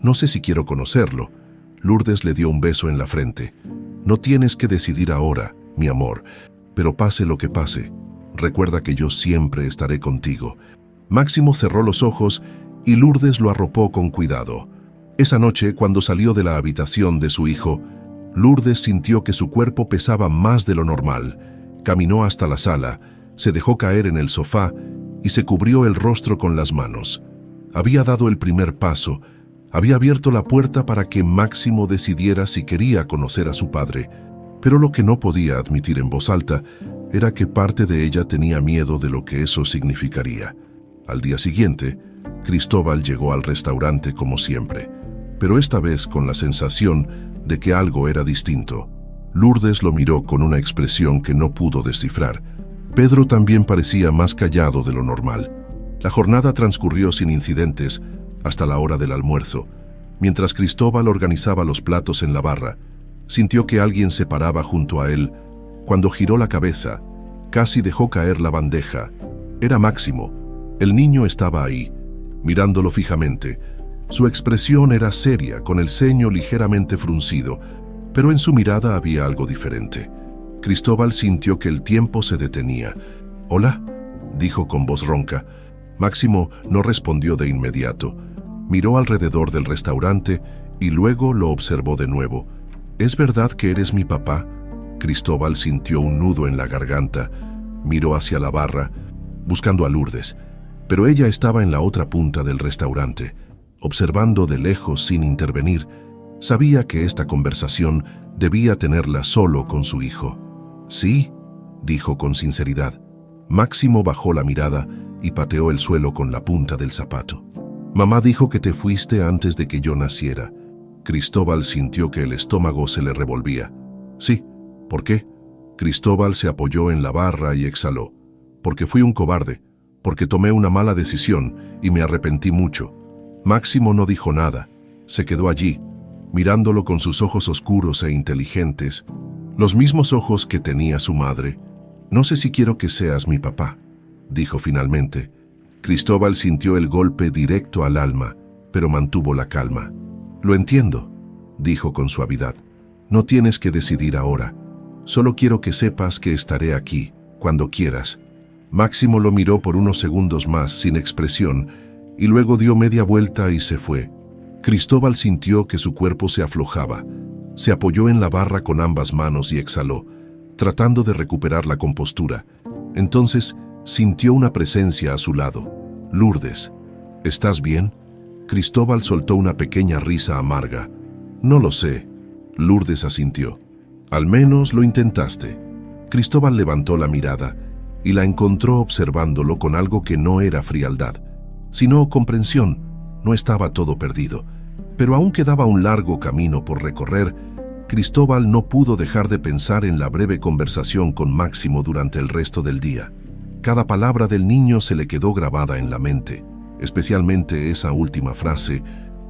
no sé si quiero conocerlo. Lourdes le dio un beso en la frente. No tienes que decidir ahora, mi amor, pero pase lo que pase, recuerda que yo siempre estaré contigo. Máximo cerró los ojos y Lourdes lo arropó con cuidado. Esa noche, cuando salió de la habitación de su hijo, Lourdes sintió que su cuerpo pesaba más de lo normal. Caminó hasta la sala, se dejó caer en el sofá y se cubrió el rostro con las manos. Había dado el primer paso, había abierto la puerta para que Máximo decidiera si quería conocer a su padre, pero lo que no podía admitir en voz alta era que parte de ella tenía miedo de lo que eso significaría. Al día siguiente, Cristóbal llegó al restaurante como siempre, pero esta vez con la sensación de que algo era distinto. Lourdes lo miró con una expresión que no pudo descifrar. Pedro también parecía más callado de lo normal. La jornada transcurrió sin incidentes hasta la hora del almuerzo. Mientras Cristóbal organizaba los platos en la barra, sintió que alguien se paraba junto a él. Cuando giró la cabeza, casi dejó caer la bandeja. Era Máximo. El niño estaba ahí, mirándolo fijamente. Su expresión era seria, con el ceño ligeramente fruncido, pero en su mirada había algo diferente. Cristóbal sintió que el tiempo se detenía. «Hola», dijo con voz ronca. Máximo no respondió de inmediato. Miró alrededor del restaurante y luego lo observó de nuevo. «¿Es verdad que eres mi papá?». Cristóbal sintió un nudo en la garganta. Miró hacia la barra, buscando a Lourdes, pero ella estaba en la otra punta del restaurante, observando de lejos sin intervenir. Sabía que esta conversación debía tenerla solo con su hijo. «Sí», dijo con sinceridad. Máximo bajó la mirada y pateó el suelo con la punta del zapato. «Mamá dijo que te fuiste antes de que yo naciera». Cristóbal sintió que el estómago se le revolvía. «Sí, ¿por qué?». Cristóbal se apoyó en la barra y exhaló. «Porque fui un cobarde, porque tomé una mala decisión y me arrepentí mucho». Máximo no dijo nada. Se quedó allí, mirándolo con sus ojos oscuros e inteligentes, los mismos ojos que tenía su madre. «No sé si quiero que seas mi papá», dijo finalmente. Cristóbal sintió el golpe directo al alma, pero mantuvo la calma. «Lo entiendo», dijo con suavidad. «No tienes que decidir ahora. Solo quiero que sepas que estaré aquí, cuando quieras». Máximo lo miró por unos segundos más, sin expresión, y luego dio media vuelta y se fue. Cristóbal sintió que su cuerpo se aflojaba. Se apoyó en la barra con ambas manos y exhaló, tratando de recuperar la compostura. Entonces sintió una presencia a su lado. «Lourdes, ¿estás bien?». Cristóbal soltó una pequeña risa amarga. «No lo sé». Lourdes asintió. «Al menos lo intentaste». Cristóbal levantó la mirada y la encontró observándolo con algo que no era frialdad, sino comprensión. No estaba todo perdido, pero aún quedaba un largo camino por recorrer. Cristóbal no pudo dejar de pensar en la breve conversación con Máximo durante el resto del día. Cada palabra del niño se le quedó grabada en la mente, especialmente esa última frase: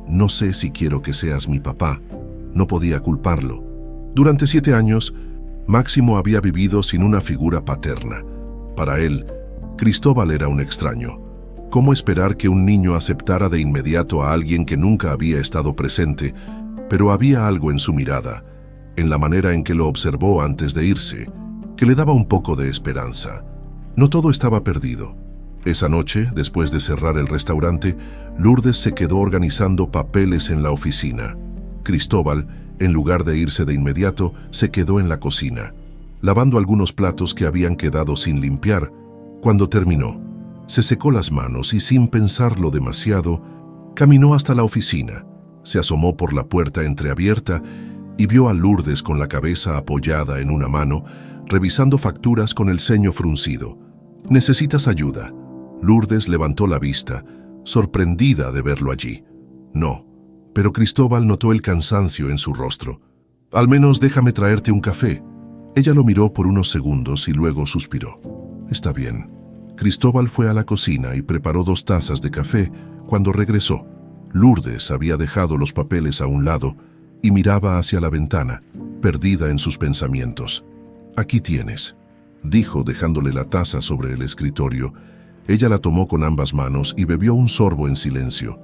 no sé si quiero que seas mi papá. No podía culparlo. Durante 7 años, Máximo había vivido sin una figura paterna. Para él, Cristóbal era un extraño. ¿Cómo esperar que un niño aceptara de inmediato a alguien que nunca había estado presente? Pero había algo en su mirada, en la manera en que lo observó antes de irse, que le daba un poco de esperanza. No todo estaba perdido. Esa noche, después de cerrar el restaurante, Lourdes se quedó organizando papeles en la oficina. Cristóbal, en lugar de irse de inmediato, se quedó en la cocina, lavando algunos platos que habían quedado sin limpiar. Cuando terminó, se secó las manos y, sin pensarlo demasiado, caminó hasta la oficina. Se asomó por la puerta entreabierta y vio a Lourdes con la cabeza apoyada en una mano, revisando facturas con el ceño fruncido. «¿Necesitas ayuda?». Lourdes levantó la vista, sorprendida de verlo allí. «No», pero Cristóbal notó el cansancio en su rostro. «Al menos déjame traerte un café». Ella lo miró por unos segundos y luego suspiró. «Está bien». Cristóbal fue a la cocina y preparó 2 tazas de café. Cuando regresó, Lourdes había dejado los papeles a un lado y miraba hacia la ventana, perdida en sus pensamientos. «Aquí tienes», dijo, dejándole la taza sobre el escritorio. Ella la tomó con ambas manos y bebió un sorbo en silencio.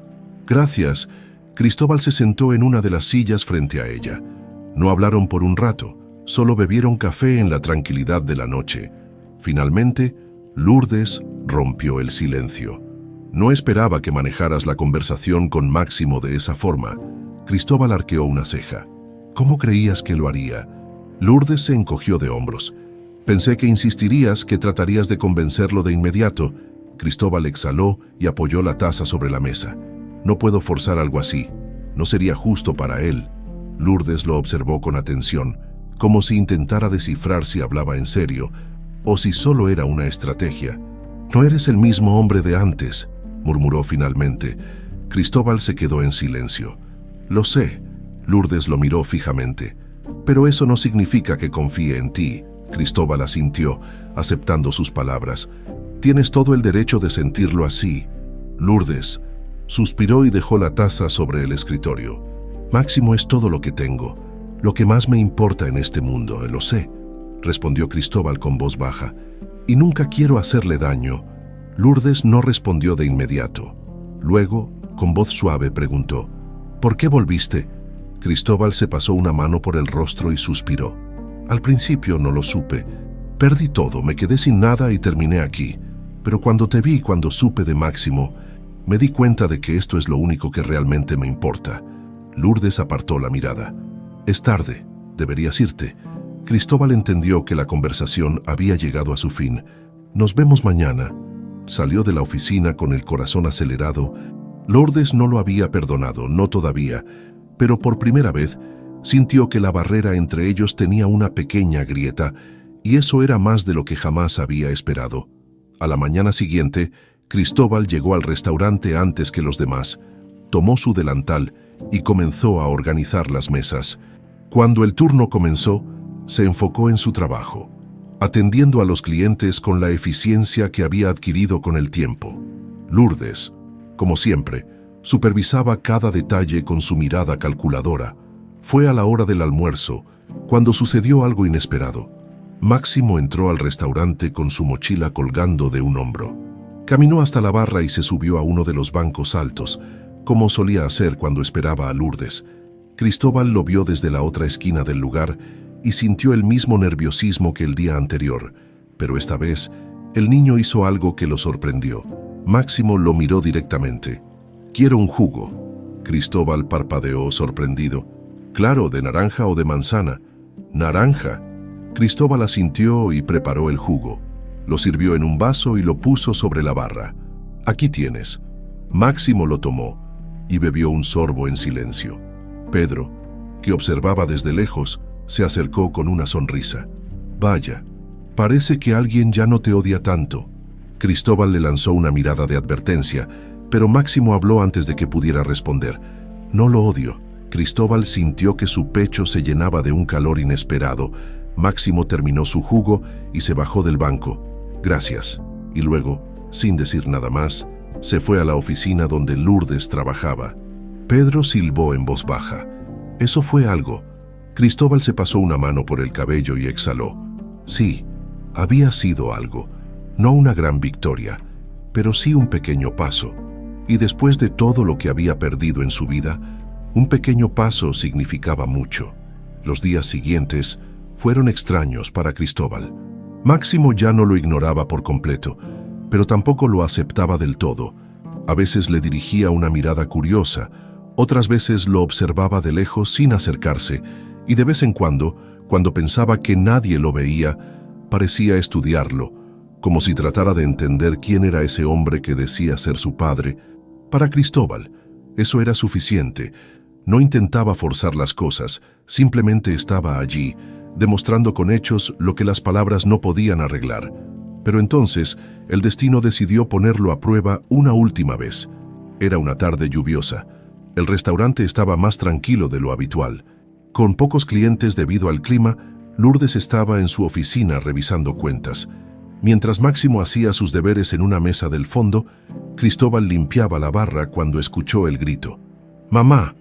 «Gracias». Cristóbal se sentó en una de las sillas frente a ella. No hablaron por un rato, solo bebieron café en la tranquilidad de la noche. Finalmente, Lourdes rompió el silencio. «No esperaba que manejaras la conversación con Máximo de esa forma». Cristóbal arqueó una ceja. «¿Cómo creías que lo haría?». Lourdes se encogió de hombros. «Pensé que insistirías, que tratarías de convencerlo de inmediato». Cristóbal exhaló y apoyó la taza sobre la mesa. «No puedo forzar algo así. No sería justo para él». Lourdes lo observó con atención, como si intentara descifrar si hablaba en serio o si solo era una estrategia. «No eres el mismo hombre de antes», murmuró finalmente. Cristóbal se quedó en silencio. «Lo sé». Lourdes lo miró fijamente. «Pero eso no significa que confíe en ti». Cristóbal asintió, aceptando sus palabras. «Tienes todo el derecho de sentirlo así». Lourdes suspiró y dejó la taza sobre el escritorio. «Máximo es todo lo que tengo, lo que más me importa en este mundo, lo sé», respondió Cristóbal con voz baja. «Y nunca quiero hacerle daño». Lourdes no respondió de inmediato. Luego, con voz suave, preguntó: «¿Por qué volviste?». Cristóbal se pasó una mano por el rostro y suspiró. «Al principio no lo supe. Perdí todo, me quedé sin nada y terminé aquí. Pero cuando te vi, cuando supe de Máximo, me di cuenta de que esto es lo único que realmente me importa». Lourdes apartó la mirada. «Es tarde, deberías irte». Cristóbal entendió que la conversación había llegado a su fin. «Nos vemos mañana». Salió de la oficina con el corazón acelerado. Lourdes no lo había perdonado, no todavía, pero por primera vez sintió que la barrera entre ellos tenía una pequeña grieta, y eso era más de lo que jamás había esperado. A la mañana siguiente, Cristóbal llegó al restaurante antes que los demás, tomó su delantal y comenzó a organizar las mesas. Cuando el turno comenzó, se enfocó en su trabajo, atendiendo a los clientes con la eficiencia que había adquirido con el tiempo. Lourdes, como siempre, supervisaba cada detalle con su mirada calculadora. Fue a la hora del almuerzo, cuando sucedió algo inesperado. Máximo entró al restaurante con su mochila colgando de un hombro. Caminó hasta la barra y se subió a uno de los bancos altos, como solía hacer cuando esperaba a Lourdes. Cristóbal lo vio desde la otra esquina del lugar y sintió el mismo nerviosismo que el día anterior, pero esta vez el niño hizo algo que lo sorprendió. Máximo lo miró directamente. «Quiero un jugo». Cristóbal parpadeó sorprendido. «Claro, ¿de naranja o de manzana?». «Naranja». Cristóbal asintió y preparó el jugo. Lo sirvió en un vaso y lo puso sobre la barra. «Aquí tienes». Máximo lo tomó y bebió un sorbo en silencio. Pedro, que observaba desde lejos, se acercó con una sonrisa. «Vaya, Parece que alguien ya no te odia tanto. Cristóbal le lanzó una mirada de advertencia, pero Máximo habló antes de que pudiera responder. No lo odio. Cristóbal sintió que su pecho se llenaba de un calor inesperado. Máximo terminó su jugo y se bajó del banco. Gracias. Y luego, sin decir nada más, se fue a la oficina donde Lourdes trabajaba. Pedro silbó en voz baja. Eso fue algo. Cristóbal se pasó una mano por el cabello y exhaló. Sí, había sido algo. No una gran victoria, pero sí un pequeño paso. Y después de todo lo que había perdido en su vida, un pequeño paso significaba mucho. Los días siguientes fueron extraños para Cristóbal. Máximo ya no lo ignoraba por completo, pero tampoco lo aceptaba del todo. A veces le dirigía una mirada curiosa, otras veces lo observaba de lejos sin acercarse, y de vez en cuando pensaba que nadie lo veía, parecía estudiarlo, como si tratara de entender quién era ese hombre que decía ser su padre. Para Cristóbal, eso era suficiente. No intentaba forzar las cosas, simplemente estaba allí, demostrando con hechos lo que las palabras no podían arreglar. Pero entonces, el destino decidió ponerlo a prueba una última vez. Era una tarde lluviosa. El restaurante estaba más tranquilo de lo habitual. Con pocos clientes debido al clima, Lourdes estaba en su oficina revisando cuentas. Mientras Máximo hacía sus deberes en una mesa del fondo, Cristóbal limpiaba la barra cuando escuchó el grito. ¡Mamá!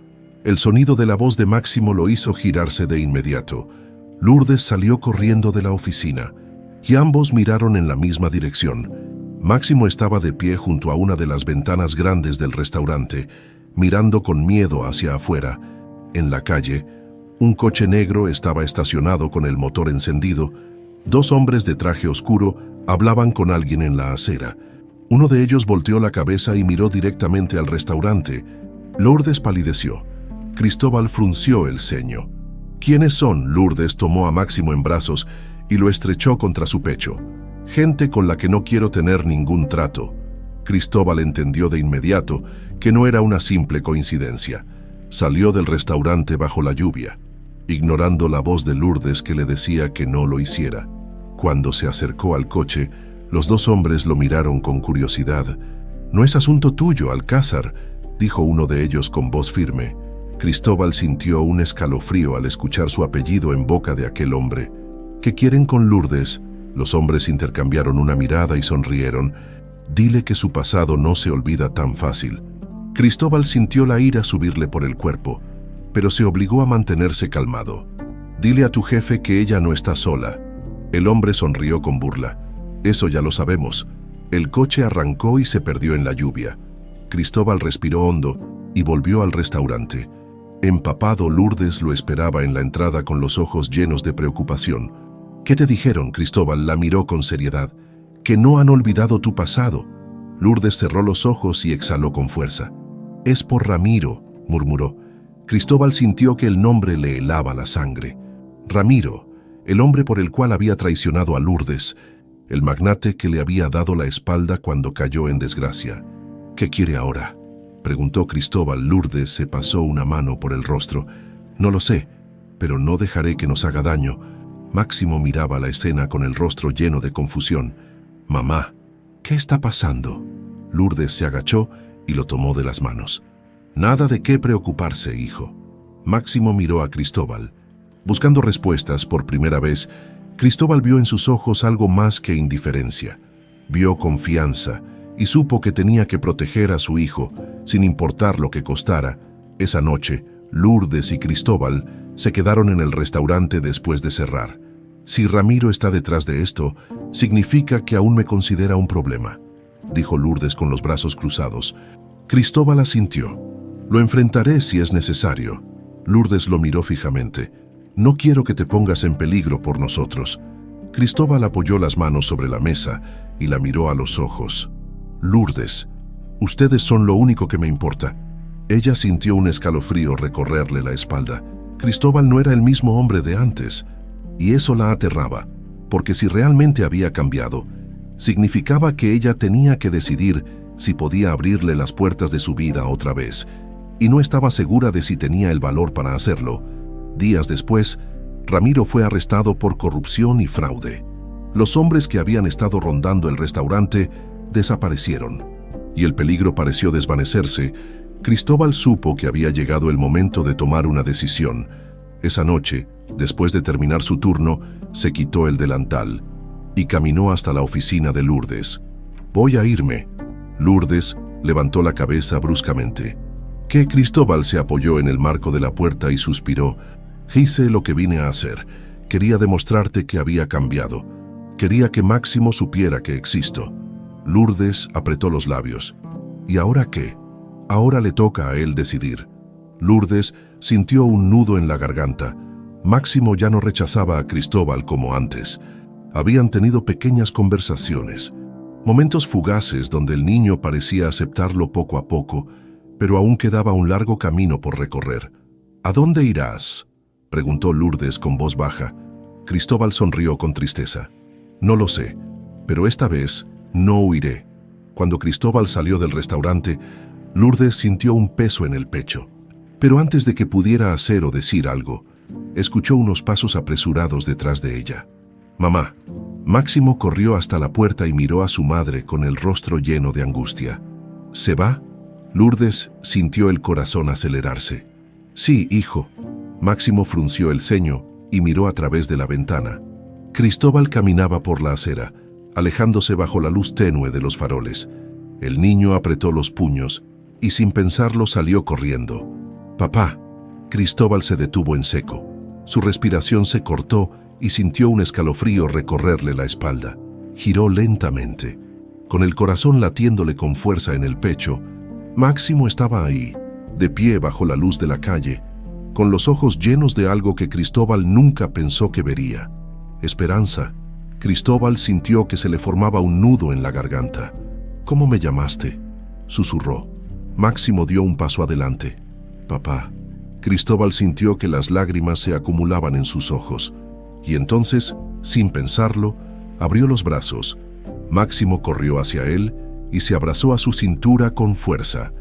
El sonido de la voz de Máximo lo hizo girarse de inmediato. Lourdes salió corriendo de la oficina, y ambos miraron en la misma dirección. Máximo estaba de pie junto a una de las ventanas grandes del restaurante, mirando con miedo hacia afuera. En la calle, un coche negro estaba estacionado con el motor encendido. Dos hombres de traje oscuro hablaban con alguien en la acera. Uno de ellos volteó la cabeza y miró directamente al restaurante. Lourdes palideció. Cristóbal frunció el ceño. ¿Quiénes son? Lourdes tomó a Máximo en brazos y lo estrechó contra su pecho. Gente con la que no quiero tener ningún trato. Cristóbal entendió de inmediato que no era una simple coincidencia. Salió del restaurante bajo la lluvia, ignorando la voz de Lourdes que le decía que no lo hiciera. Cuando se acercó al coche, los dos hombres lo miraron con curiosidad. «No es asunto tuyo, Alcázar», dijo uno de ellos con voz firme. Cristóbal sintió un escalofrío al escuchar su apellido en boca de aquel hombre. «¿Qué quieren con Lourdes?». Los hombres intercambiaron una mirada y sonrieron. «Dile que su pasado no se olvida tan fácil». Cristóbal sintió la ira subirle por el cuerpo, pero se obligó a mantenerse calmado. «Dile a tu jefe que ella no está sola». El hombre sonrió con burla. «Eso ya lo sabemos». El coche arrancó y se perdió en la lluvia. Cristóbal respiró hondo y volvió al restaurante. Empapado, Lourdes lo esperaba en la entrada con los ojos llenos de preocupación. «¿Qué te dijeron?». Cristóbal la miró con seriedad. «Que no han olvidado tu pasado». Lourdes cerró los ojos y exhaló con fuerza. «Es por Ramiro», murmuró. Cristóbal sintió que el nombre le helaba la sangre. Ramiro, el hombre por el cual había traicionado a Lourdes, el magnate que le había dado la espalda cuando cayó en desgracia. «¿Qué quiere ahora?», preguntó Cristóbal. Lourdes se pasó una mano por el rostro. «No lo sé, pero no dejaré que nos haga daño». Máximo miraba la escena con el rostro lleno de confusión. «Mamá, ¿qué está pasando?». Lourdes se agachó y lo tomó de las manos. «Nada de qué preocuparse, hijo». Máximo miró a Cristóbal. Buscando respuestas por primera vez, Cristóbal vio en sus ojos algo más que indiferencia. Vio confianza y supo que tenía que proteger a su hijo, sin importar lo que costara. Esa noche, Lourdes y Cristóbal se quedaron en el restaurante después de cerrar. «Si Ramiro está detrás de esto, significa que aún me considera un problema», dijo Lourdes con los brazos cruzados. Cristóbal asintió. «Lo enfrentaré si es necesario». Lourdes lo miró fijamente. «No quiero que te pongas en peligro por nosotros». Cristóbal apoyó las manos sobre la mesa y la miró a los ojos. «Lourdes, ustedes son lo único que me importa». Ella sintió un escalofrío recorrerle la espalda. Cristóbal no era el mismo hombre de antes, y eso la aterraba, porque si realmente había cambiado, significaba que ella tenía que decidir si podía abrirle las puertas de su vida otra vez, y no estaba segura de si tenía el valor para hacerlo. Días después, Ramiro fue arrestado por corrupción y fraude. Los hombres que habían estado rondando el restaurante desaparecieron, y el peligro pareció desvanecerse. Cristóbal supo que había llegado el momento de tomar una decisión. Esa noche, después de terminar su turno, se quitó el delantal y caminó hasta la oficina de Lourdes. «Voy a irme». Lourdes levantó la cabeza bruscamente. «¿Qué?» Cristóbal se apoyó en el marco de la puerta y suspiró. «Hice lo que vine a hacer. Quería demostrarte que había cambiado. Quería que Máximo supiera que existo». Lourdes apretó los labios. «¿Y ahora qué?» «Ahora le toca a él decidir». Lourdes sintió un nudo en la garganta. Máximo ya no rechazaba a Cristóbal como antes. Habían tenido pequeñas conversaciones, momentos fugaces donde el niño parecía aceptarlo poco a poco, pero aún quedaba un largo camino por recorrer. «¿A dónde irás?», preguntó Lourdes con voz baja. Cristóbal sonrió con tristeza. «No lo sé, pero esta vez no huiré». Cuando Cristóbal salió del restaurante, Lourdes sintió un peso en el pecho. Pero antes de que pudiera hacer o decir algo, escuchó unos pasos apresurados detrás de ella. «Mamá». Máximo corrió hasta la puerta y miró a su madre con el rostro lleno de angustia. «¿Se va?». Lourdes sintió el corazón acelerarse. «Sí, hijo». Máximo frunció el ceño y miró a través de la ventana. Cristóbal caminaba por la acera, alejándose bajo la luz tenue de los faroles. El niño apretó los puños y sin pensarlo salió corriendo. «Papá». Cristóbal se detuvo en seco. Su respiración se cortó y sintió un escalofrío recorrerle la espalda. Giró lentamente, con el corazón latiéndole con fuerza en el pecho. Máximo estaba ahí, de pie bajo la luz de la calle, con los ojos llenos de algo que Cristóbal nunca pensó que vería: esperanza. Cristóbal sintió que se le formaba un nudo en la garganta. «¿Cómo me llamaste?», susurró. Máximo dio un paso adelante. «Papá». Cristóbal sintió que las lágrimas se acumulaban en sus ojos, y entonces, sin pensarlo, abrió los brazos. Máximo corrió hacia él y se abrazó a su cintura con fuerza.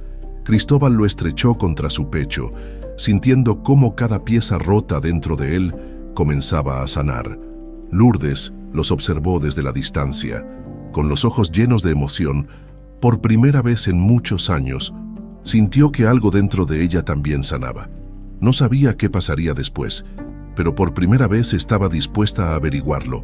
Cristóbal lo estrechó contra su pecho, sintiendo cómo cada pieza rota dentro de él comenzaba a sanar. Lourdes los observó desde la distancia, con los ojos llenos de emoción. Por primera vez en muchos años, sintió que algo dentro de ella también sanaba. No sabía qué pasaría después, pero por primera vez estaba dispuesta a averiguarlo.